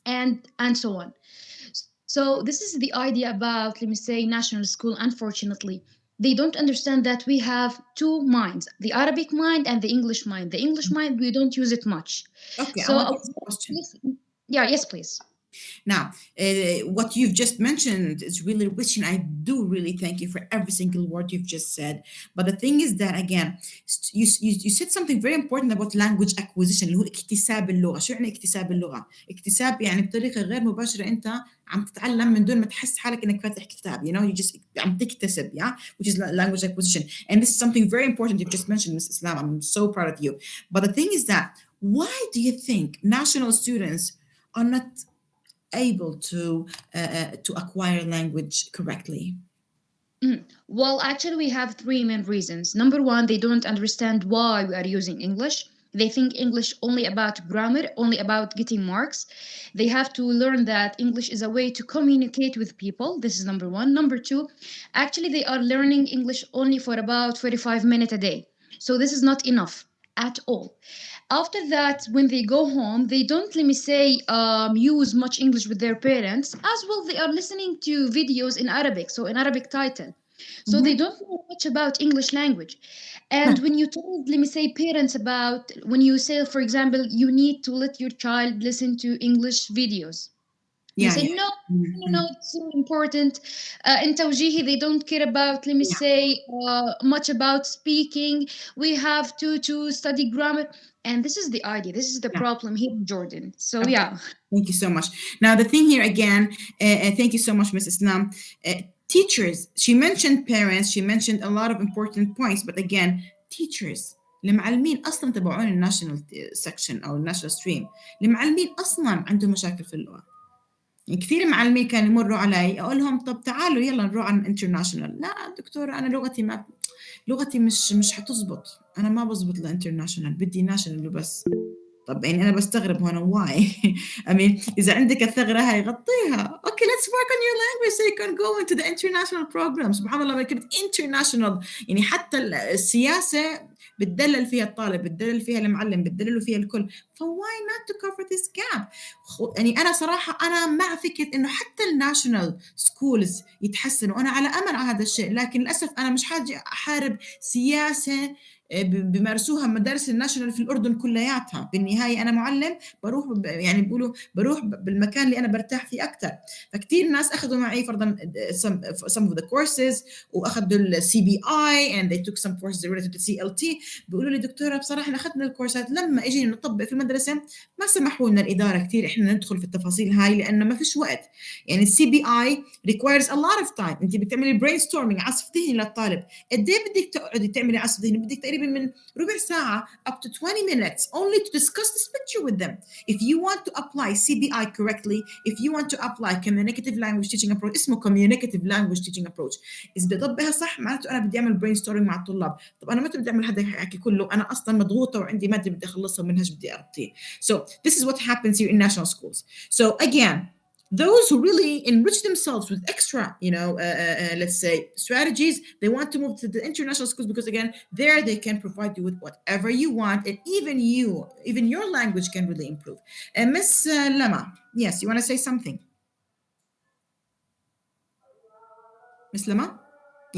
and so on. So this is the idea about, let me say, national school. Unfortunately, they don't understand that we have two minds, the Arabic mind and the English mind. The English mind, we don't use it much. Okay, So, I want to ask a question. yeah, yes, please. Now, what you've just mentioned is really rich, and I do really thank you for every single word you've just said. But the thing is that again, you said something very important about language acquisition اللي هو اكتساب اللغة. شو يعني اكتساب اللغة؟ اكتساب يعني بطريقة غير مباشرة أنت عم تتعلم من دون ما تحس حالك إنك فاتح كتاب. You know, you just عم تكتسب, yeah, which is language acquisition. And this is something very important you've just mentioned, Ms. Islam. I'm so proud of you. But the thing is that why do you think national students are not able to acquire language correctly? Well, actually, we have three main reasons. Number one, they don't understand why we are using English. They think English only about grammar, only about getting marks. They have to learn that English is a way to communicate with people. This is number one. Number two, actually, they are learning English only for about 45 minutes a day. So this is not enough at all. After that, when they go home, they don't, let me say, use much English with their parents. As well, they are listening to videos in Arabic, so in Arabic title. So they don't know much about English language. And when you tell, let me say, parents about, when you say, for example, you need to let your child listen to English videos. You say, no, it's so important. In Tawjihi, they don't care about, let me say, much about speaking. We have to study grammar. And this is the idea. This is the problem here in Jordan. So, yeah. Thank you so much. Now, the thing here again, thank you so much, Ms. Islam. Teachers, she mentioned parents, she mentioned a lot of important points, but again, teachers. المعلمين اصلا تبعون الناشونال سكشن او الناشونال ستريم، المعلمين اصلا عندهم مشاكل في اللغه. يعني كثير معلمين كانوا يمروا علي اقول لهم طب تعالوا يلا نروح على الانترناشونال. لا دكتوره انا لغتي مش حتزبط، انا ما بزبط الانترناشونال، بدي ناشونال وبس. طب يعني انا بستغرب هنا واي. I mean اذا عندك الثغره هاي غطيها. Okay, let's work on your language so you can go into the international program. سبحان الله كلمه international يعني حتى السياسه بتدلل فيها الطالب، بتدلل فيها المعلم، بتدلل فيها الكل. فwhy not to cover this gap؟ يعني أنا صراحة أنا مع فكرة إنه حتى الناشونال سكولز يتحسنوا، أنا على أمل على هذا الشيء، لكن للأسف أنا مش حاجة أحارب سياسة بمارسوها مدارس الناشونال في الأردن كلياتها. بالنهاية أنا معلم بروح يعني بيقولوا بروح بالمكان اللي أنا برتاح فيه أكتر. فكتير ناس أخذوا معي فرضاً some of the courses وأخذوا ال CBI and they took some courses related to CLT. بيقولوا لي دكتورة بصراحة إحنا أخذنا الكورسات، لما إجينا نطبق في المدرسة ما سمحوا لنا الإدارة كتير إحنا ندخل في التفاصيل هاي لأنه ما فيش وقت. يعني CBI requires a lot of time. أنت بتعملي brainstorming عصف ذهني للطالب. قد إيه بدك تقعدي تعملي عصف ذهني؟ بدك تقريبا من ربع ساعة up to 20 minutes only to discuss this picture with them. If you want to apply CBI correctly, if you want to apply communicative language teaching approach، اسمه communicative language teaching approach، إذا بدي أطبقها صح معناته أنا بدي أعمل brainstorming مع الطلاب. طب أنا متى بدي أعمل هذا الحكي كله؟ أنا أصلاً مضغوطة وعندي مادة بدي أخلصها ومنهج بدي أغطيه. So this is what happens here in national schools. So again, those who really enrich themselves with extra, let's say strategies, they want to move to the international schools because again, there they can provide you with whatever you want, and even your language can really improve. And Miss Lama, yes, you want to say something? Miss Lama?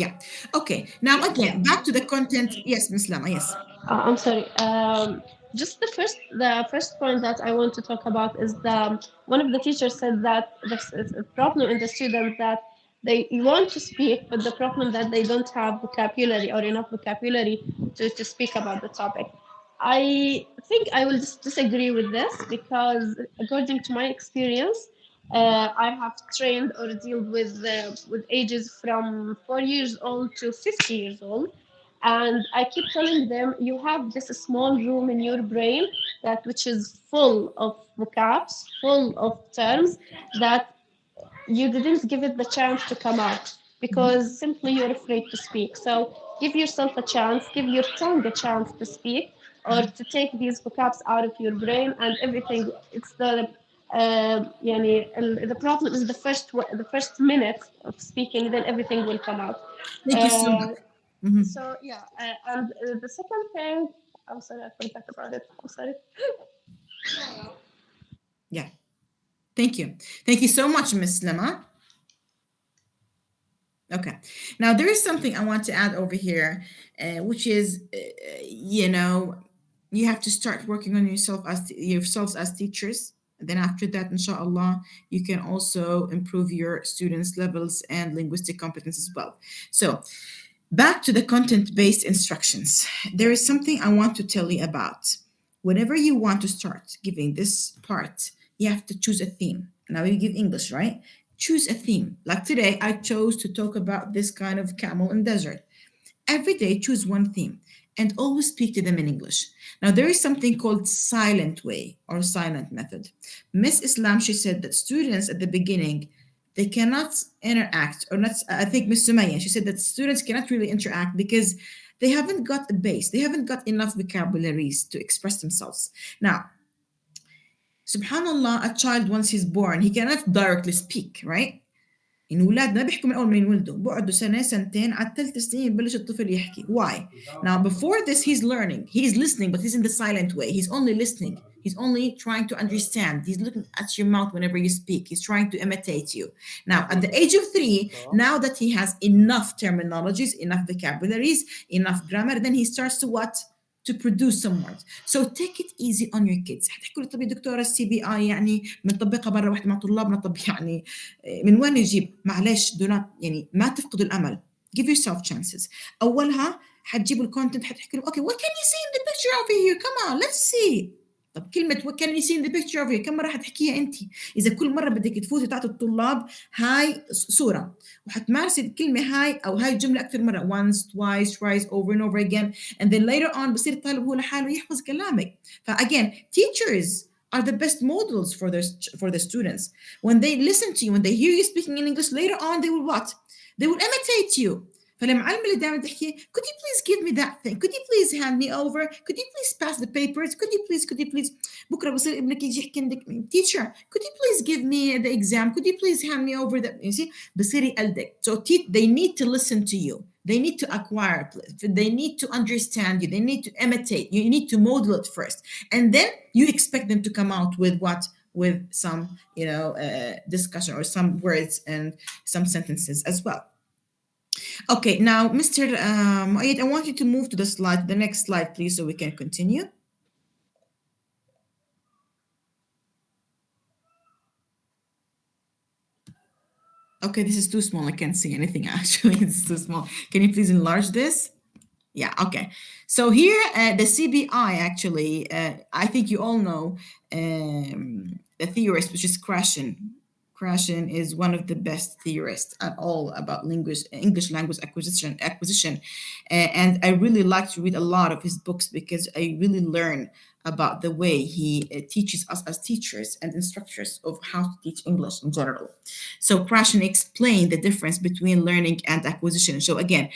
Yeah. Okay. Now again, back to the content. Yes, Miss Lama. Yes. I'm sorry. Just the first point that I want to talk about is one of the teachers said that the problem in the students that they want to speak, but the problem that they don't have vocabulary or enough vocabulary to speak about the topic. I think I will disagree with this because according to my experience, I have trained or dealt with ages from 4 years old to 50 years old. And I keep telling them, you have this small room in your brain which is full of vocabs, full of terms that you didn't give it the chance to come out because simply you're afraid to speak. So give yourself a chance, give your tongue a chance to speak or to take these vocabs out of your brain and everything. It's the problem is the first minute of speaking, then everything will come out. Thank you so much. So yeah, and the second thing, I'm sorry, I forgot about it. I'm sorry. Yeah, thank you so much, Miss Lama. Okay, now there is something I want to add over here, which is, you have to start working on yourselves as teachers. Then after that, inshallah, you can also improve your students' levels and linguistic competence as well. So back to the content-based instructions. There is something I want to tell you about. Whenever you want to start giving this part, you have to choose a theme. Now you give English, right? Choose a theme. Like today, I chose to talk about this kind of camel and desert. Every day, choose one theme and always speak to them in English. Now, there is something called silent way or silent method. Miss Islam, she said that students at the beginning, they cannot interact, or not, I think Miss Sumaya, she said that students cannot really interact because they haven't got a base, they haven't got enough vocabularies to express themselves. Now, subhanallah, a child once he's born, he cannot directly speak, right? إن أولادنا بيحكوا من أول ما ينولدوا بقعدوا سنة سنتين على الثالث سنين يبلش الطفل يحكي. Why? Now before this he's learning, he's listening, but he's in the silent way. He's only listening. He's only trying to understand. He's looking at your mouth whenever you speak. He's trying to imitate you. Now at the age of 3, now that he has enough terminologies, enough vocabularies, enough grammar, then he starts to what? To produce some words. So take it easy on your kids. حتحكوا لي طب يا دكتورة CBI يعني بنطبقها برا واحدة مع طلابنا، طب يعني من وين نجيب؟ معلش do not يعني ما تفقدوا الأمل. Give yourself chances. أولها حتجيبوا الكونتنت حتحكوا لهم okay what can you see in the picture over here? Come on let's see. طب كلمة what can you see in the picture over here كم مرة حتحكيها أنت؟ إذا كل مرة بدك تفوتي تعطي الطلاب هاي صورة وحتمارسي الكلمة هاي أو هاي الجملة أكثر مرة once, twice, thrice, over and over again, and then later on بصير الطالب هو لحاله يحفظ كلامك. فagain teachers are the best models for the students. When they listen to you, when they hear you speaking in English, later on they will what? They will imitate you. فالمعلم اللي دائما تحكي could you please give me that thing, could you please hand me over, could you please pass the papers, could you please بكره بصير ابنك يجي يحكي عندك teacher could you please give me the exam, could you please hand me over the, you see بصير يقلدك. So they need to listen to you, they need to acquire, they need to understand you, they need to imitate you, need to model it first, and then you expect them to come out with what? With some discussion or some words and some sentences as well. Okay, now, Mr. Muayyad, I want you to move to the next slide, please, so we can continue. Okay, this is too small. I can't see anything, actually. It's too small. Can you please enlarge this? Yeah, okay. So here, the CBI, actually, I think you all know the theorist, which is Krashen. Krashen is one of the best theorists at all about English language acquisition. And I really like to read a lot of his books because I really learn about the way he teaches us as teachers and instructors of how to teach English in general. So Krashen explained the difference between learning and acquisition. So again,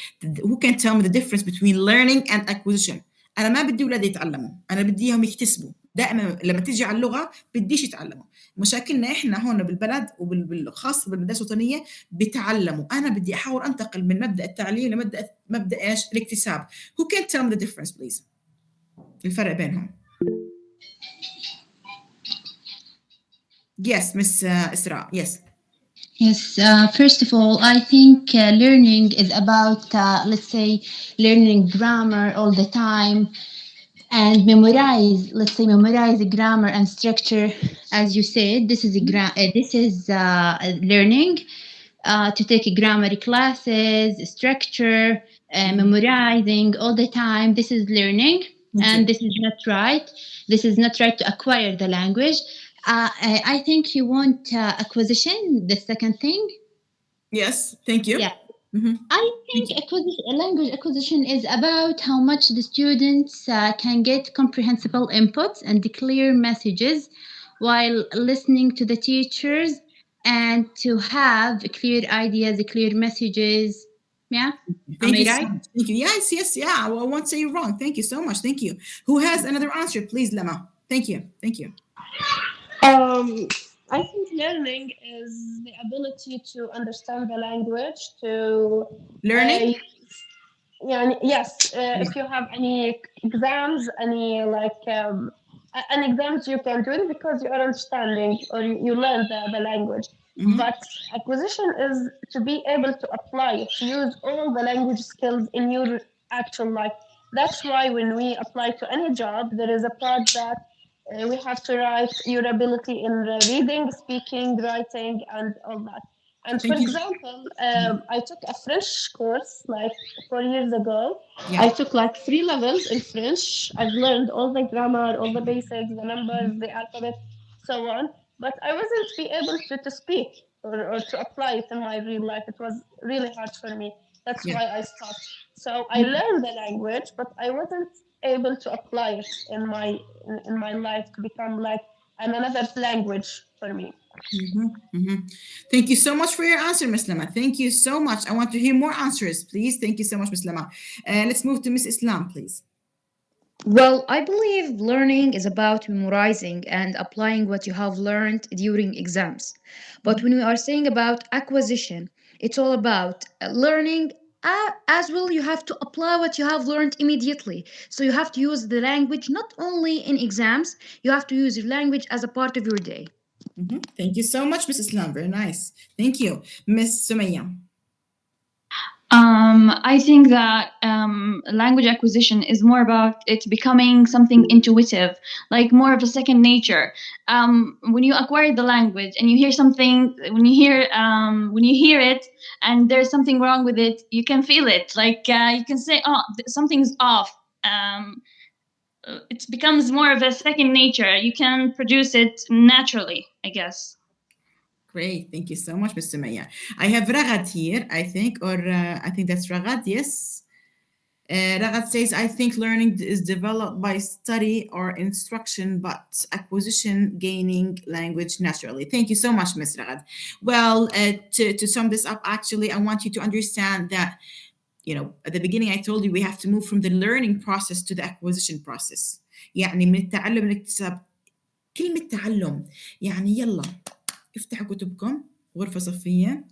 who can tell me the difference between learning and acquisition? أنا ما بدي أولادي يتعلموا، أنا بدي إياهم يكتسبوا. دائما لما تيجي على اللغة بديش يتعلموا. مشاكلنا إحنا هون بالبلد وبالخاص بالمدارس الوطنية بتعلموا. أنا بدي أحاول أنتقل من مبدأ التعليم لمبدأ إيش؟ الاكتساب. Who can tell me the difference, please? الفرق بينهم. Yes, Miss Isra. Yes. Yes, first of all, I think learning is about, let's say, learning grammar all the time and memorize the grammar and structure. As you said, this is learning to take grammar classes, structure, memorizing all the time. This is learning, and this is not right. This is not right to acquire the language. I think you want acquisition, the second thing. Yes, thank you. Yeah. Mm-hmm. I think language acquisition is about how much the students can get comprehensible inputs and clear messages while listening to the teachers and to have clear ideas, clear messages. Yeah. Thank you. Right? So much. Thank you. Yes. Yeah. Well, I won't say you're wrong. Thank you so much. Thank you. Who has another answer, please, Lema? Thank you. I think learning is the ability to understand the language, to learning. Yes. If you have any exams, any an exams you can do it because you are understanding or you learn the language. Mm-hmm. But acquisition is to be able to apply it, to use all the language skills in your actual life. That's why when we apply to any job, there is a part that We have to write your ability in reading, speaking, writing, and all that. And for Thank you. example, I took a French course like 4 years ago. Yeah. I took like 3 levels in French. I've learned all the grammar, all the basics, the numbers, the alphabet, so on. But I wasn't be able to speak or to apply it in my real life. It was really hard for me. That's Yeah. why I stopped. So I learned the language, but I wasn't able to apply it in my life to become like another language for me. Thank you so much for your answer, Miss Lama. Thank you so much. I want to hear more answers, please. Thank you so much, Miss Lama. Let's move to Miss Islam, please. Well, I believe learning is about memorizing and applying what you have learned during exams. But when we are saying about acquisition, it's all about learning. As well, you have to apply what you have learned immediately. So you have to use the language not only in exams, you have to use your language as a part of your day. Thank you so much, Miss Islam. Very nice. Thank you. Miss Sumaya. I think that language acquisition is more about it becoming something intuitive, like more of a second nature. When you acquire the language and you hear something, when you hear it, and there's something wrong with it, you can feel it. Like you can say, "Oh, something's off." It becomes more of a second nature. You can produce it naturally, I guess. Great. Thank you so much, Miss Sumaya. I have Ragad here, I think, or I think that's Ragad, yes. Ragad says, I think learning is developed by study or instruction, but acquisition gaining language naturally. Thank you so much, Miss Ragad. Well, to sum this up, actually, I want you to understand that, you know, at the beginning, I told you we have to move from the learning process to the acquisition process. يعني من التعلم للاكتساب. كلمة تعلم يعني يلا افتحوا كتبكم غرفة صفية.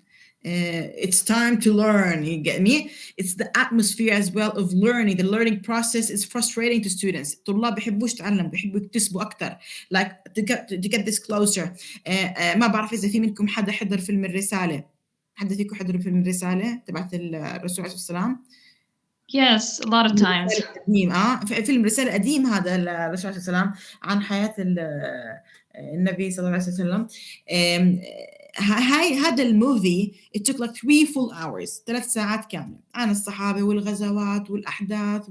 It's time to learn, you get me? It's the atmosphere as well of learning. The learning process is frustrating to students. الطلاب بيحبوش يتعلموا، بيحبوا يكتسبوا أكتر. Like to get this closer. ما بعرف إذا في منكم حدا حضر فيلم الرسالة. حدا فيكم حضر فيلم الرسالة تبعت الرسول عليه السلام؟ Yes, a lot of times. قديم فيلم رسالة قديم هذا الرسول عليه السلام عن حياة النبي صلى الله عليه وسلم. هذا الموفي it took like 3 full hours 3 ساعات كاملة عن الصحابة والغزوات والأحداث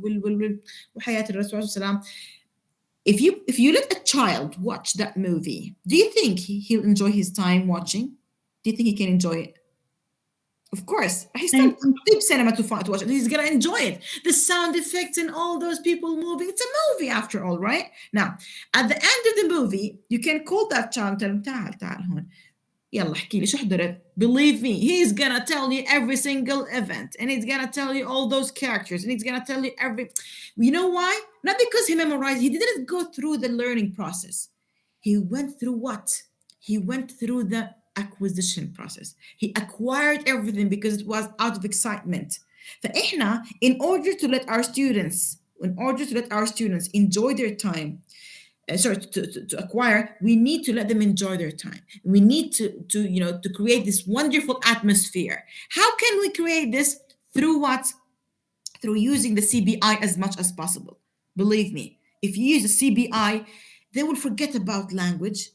وحياة الرسول عليه السلام. If you let a child watch that movie, do you think he'll enjoy his time watching? Do you think he can enjoy it? Of course, he's not deep cinema to watch it. He's gonna enjoy it. The sound effects and all those people moving. It's a movie after all, right? Now, at the end of the movie, you can call that child and tell him, تعال هون. يلا احكي لي شو حضرت. Believe me, he's gonna tell you every single event, and he's gonna tell you all those characters, and he's gonna tell you every. You know why? Not because he memorized. He didn't go through the learning process. He went through what? He went through the acquisition process. He acquired everything because it was out of excitement. فإحنا, in order to let our students enjoy their time, to acquire, we need to let them enjoy their time. We need to create this wonderful atmosphere. How can we create this? Through what? Through using the CBI as much as possible. Believe me, if you use the CBI, they will forget about language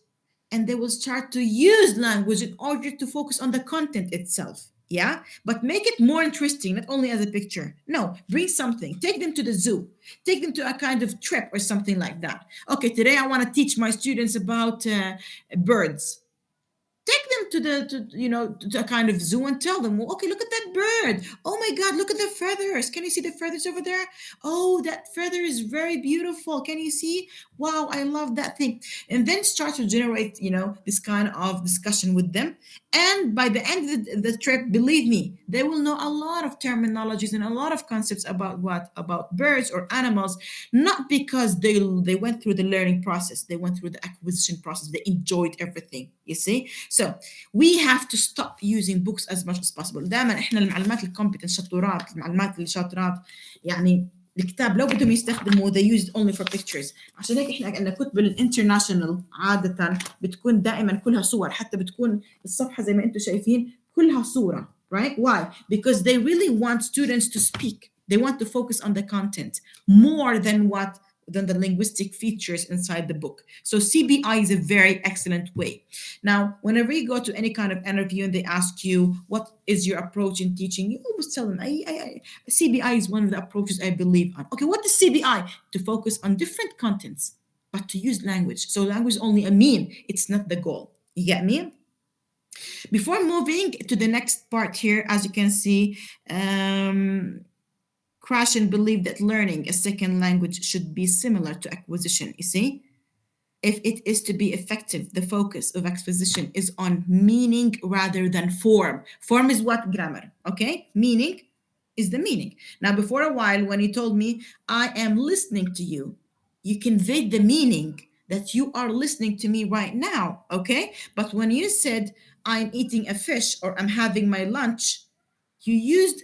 and they will start to use language in order to focus on the content itself. Yeah, but make it more interesting, not only as a picture. No, bring something. Take them to the zoo. Take them to a kind of trip or something like that. Okay, today I want to teach my students about birds. Take them to a kind of zoo and tell them, well, okay, look at that bird. Oh my God, look at the feathers. Can you see the feathers over there? Oh, that feather is very beautiful. Can you see? Wow, I love that thing. And then start to generate, this kind of discussion with them. And by the end of the trip, believe me, they will know a lot of terminologies and a lot of concepts about birds or animals, not because they went through the learning process. They went through the acquisition process. They enjoyed everything, you see? So we have to stop using books as much as possible. دائما احنا المعلومات الكومبتنت شطورات، المعلومات الشاطرات يعني الكتاب لو بدهم يستخدموا they use it only for pictures. عشان هيك احنا عندنا كتب الانترناشونال عادة بتكون دائما كلها صور، حتى بتكون الصفحة زي ما انتم شايفين كلها صورة, right? Why? Because they really want students to speak. They want to focus on the content more than what than the linguistic features inside the book. So CBI is a very excellent way. Now, whenever you go to any kind of interview and they ask you, what is your approach in teaching? You always tell them, CBI is one of the approaches I believe on. Okay, what is CBI? To focus on different contents, but to use language. So language is only a mean, it's not the goal. You get me? Before moving to the next part here, as you can see, Krashen believed that learning a second language should be similar to acquisition. You see, if it is to be effective, the focus of acquisition is on meaning rather than form. Form is what? Grammar, okay? Meaning is the meaning. Now, before a while, when you told me, I am listening to you, you conveyed the meaning that you are listening to me right now, okay? But when you said, I'm eating a fish or I'm having my lunch, you used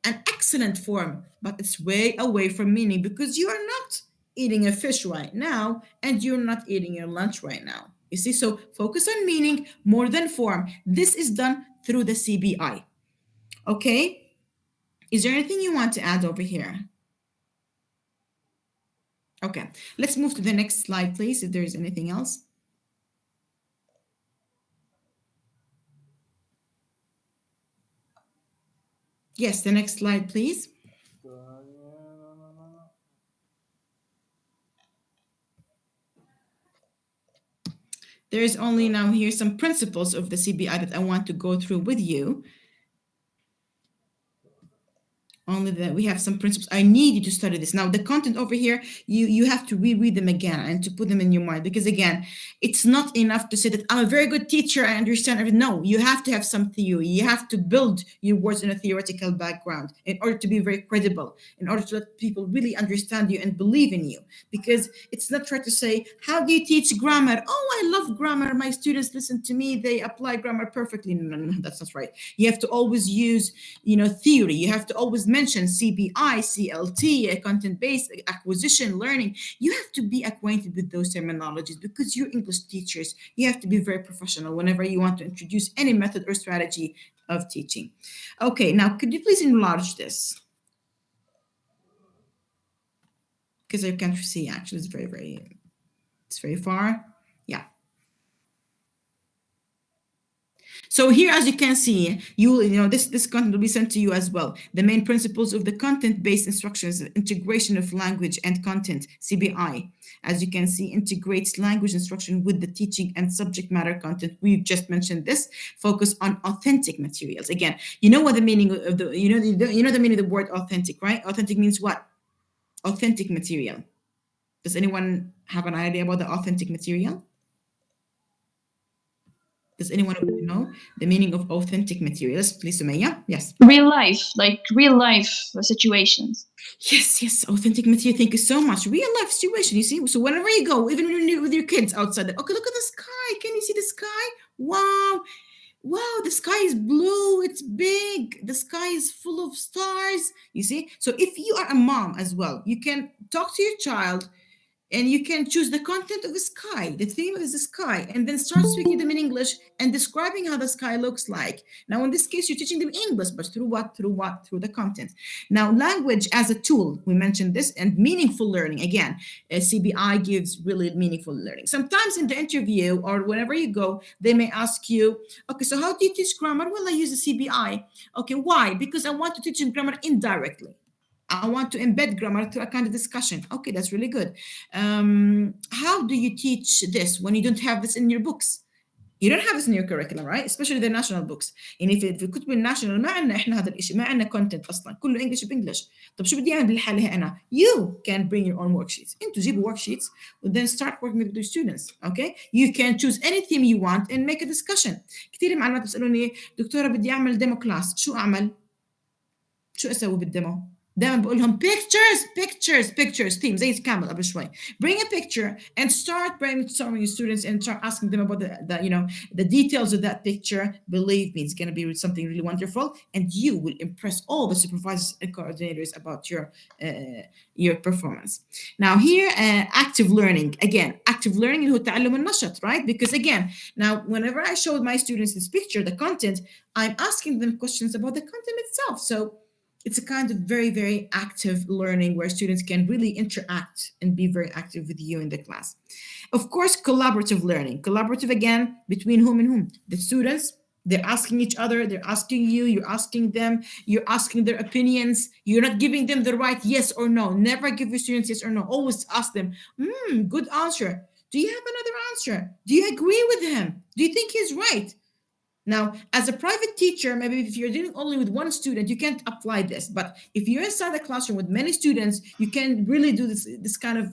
an excellent form, but it's way away from meaning because you are not eating a fish right now and you're not eating your lunch right now. You see, so focus on meaning more than form. This is done through the CBI, okay? Is there anything you want to add over here? Okay, let's move to the next slide, please, if there is anything else. Yes, the next slide, please. There is only now here some principles of the CBI that I want to go through with you. Only that we have some principles. I need you to study this. Now, the content over here, you have to reread them again and to put them in your mind. Because again, it's not enough to say that I'm a very good teacher, I understand everything. No, you have to have some theory. You have to build your words in a theoretical background in order to be very credible, in order to let people really understand you and believe in you. Because it's not right to say, how do you teach grammar? Oh, I love grammar. My students listen to me. They apply grammar perfectly. No, that's not right. You have to always use, theory. You have to always mention CBI, CLT, content-based acquisition, learning. You have to be acquainted with those terminologies because you're English teachers. You have to be very professional whenever you want to introduce any method or strategy of teaching. Okay, now could you please enlarge this? Because I can't see actually, it's very far. Yeah. So here, as you can see, this content will be sent to you as well. The main principles of the content-based instructions, integration of language and content, CBI. As you can see, integrates language instruction with the teaching and subject matter content. We've just mentioned this. Focus on authentic materials. Again, you know what the meaning of the meaning of the word authentic, right? Authentic means what? Authentic material. Does anyone have an idea about the authentic material? Does anyone know the meaning of authentic materials? Please, Sumaya. Yes. Real life situations. Yes. Authentic material. Thank you so much. Real life situation. You see. So whenever you go, even when you're with your kids outside, okay, look at the sky. Can you see the sky? Wow. The sky is blue. It's big. The sky is full of stars. You see. So if you are a mom as well, you can talk to your child. And you can choose the content of the sky. The theme is the sky, and then start speaking them in English and describing how the sky looks like. Now, in this case, you're teaching them English, but through what? Through the content. Now, language as a tool, we mentioned this, and meaningful learning. Again, CBI gives really meaningful learning. Sometimes in the interview or whenever you go, they may ask you, okay, so how do you teach grammar? Well, I use a CBI. Okay, why? Because I want to teach them grammar indirectly. I want to embed grammar through a kind of discussion. Okay, that's really good. How do you teach this when you don't have this in your books? You don't have this in your curriculum, right? Especially the national books. يعني في الكتب الناشونال ما عندنا احنا هذا الشيء، ما عندنا content اصلا، كله انجلش بانجلش. طب شو بدي اعمل بالحالة انا؟ You can bring your own worksheets. انتوا جيبوا worksheets and then start working with your students. Okay? You can choose any theme you want and make a discussion. كثير معلومات بيسألوني دكتورة بدي اعمل ديمو كلاس، شو اعمل؟ شو اسوي بالديمو؟ دائما بقول لهم pictures theme زي كامل قبل شوي. Bring a picture and start brainstorming your students and start asking them about the details of that picture. Believe me, it's going to be something really wonderful, and you will impress all the supervisors and coordinators about your performance. Now here, active learning. Again, active learning اللي هو التعلم النشط, right? Because again, now whenever I showed my students this picture, the content, I'm asking them questions about the content itself. So it's a kind of very, very active learning where students can really interact and be very active with you in the class. Of course, collaborative learning. Collaborative again, between whom and whom? The students, they're asking each other, they're asking you, you're asking them, you're asking their opinions. You're not giving them the right yes or no. Never give your students yes or no. Always ask them, good answer. Do you have another answer? Do you agree with him? Do you think he's right? Now, as a private teacher, maybe if you're dealing only with one student, you can't apply this. But if you're inside the classroom with many students, you can really do this kind of,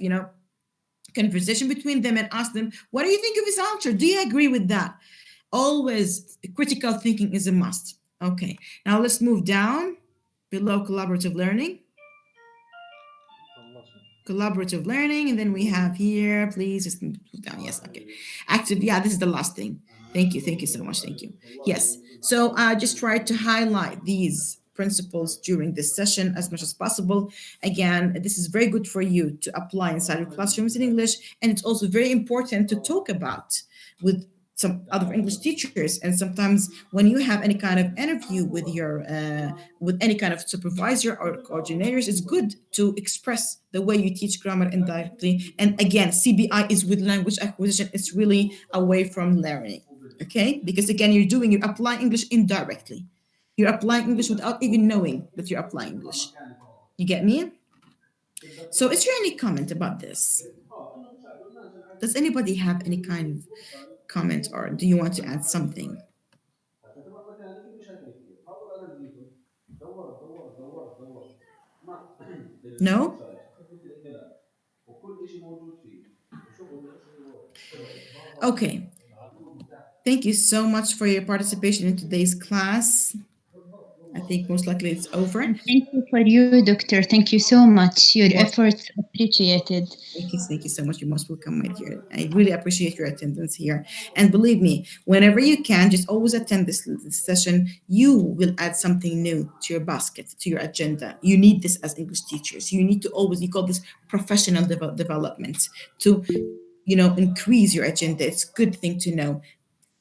conversation between them and ask them, what do you think of his answer? Do you agree with that? Always critical thinking is a must. Okay, now let's move down below collaborative learning. Collaborative learning, and then we have here, please just move down. Yes, okay. Active, yeah, this is the last thing. Thank you so much, thank you. Yes, so I just tried to highlight these principles during this session as much as possible. Again, this is very good for you to apply inside your classrooms in English, and it's also very important to talk about with some other English teachers. And sometimes when you have any kind of interview with your with any kind of supervisor or coordinators, it's good to express the way you teach grammar indirectly. And again, CBI is with language acquisition. It's really away from learning. Okay, because again, you're applying English indirectly. You're applying English without even knowing that you're applying English. You get me? So is there any comment about this? Does anybody have any kind of comment, or do you want to add something? No? Okay. Thank you so much for your participation in today's class. I think most likely it's over. Thank you for you, Doctor. Thank you so much. Your efforts appreciated. Thank you so much. You're most welcome, my dear. I really appreciate your attendance here. And believe me, whenever you can, just always attend this session. You will add something new to your basket, to your agenda. You need this as English teachers. You need to always, you call this professional development to, increase your agenda. It's a good thing to know.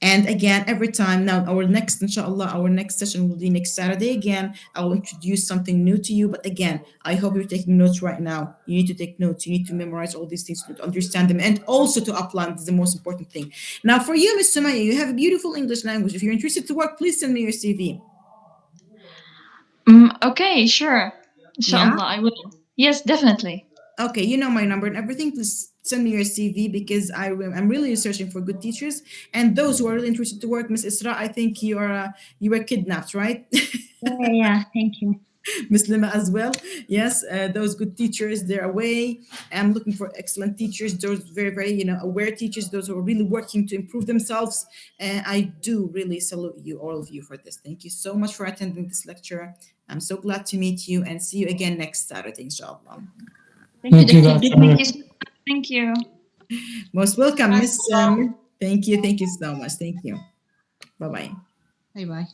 And again, every time now, inshallah, our next session will be next Saturday. Again, I will introduce something new to you. But again, I hope you're taking notes right now. You need to take notes. You need to memorize all these things to understand them and also to apply them. This is the most important thing. Now, for you, Ms. Sumaya, you have a beautiful English language. If you're interested to work, please send me your CV. Okay, sure. Inshallah, Yeah? I will. Yes, definitely. Okay, you know my number and everything. Please send me your CV because I'm really searching for good teachers and those who are really interested to work. Miss Isra, I think you were kidnapped, right? Yeah, thank you. Miss Lima as well. Yes, those good teachers, they're away. I'm looking for excellent teachers. Those very, very, aware teachers. Those who are really working to improve themselves. I do really salute you, all of you, for this. Thank you so much for attending this lecture. I'm so glad to meet you and see you again next Saturday, inshallah. Thank you, Dr. Thank you. Most welcome, Miss. Thank you so much. Thank you. Bye-bye. Bye-bye.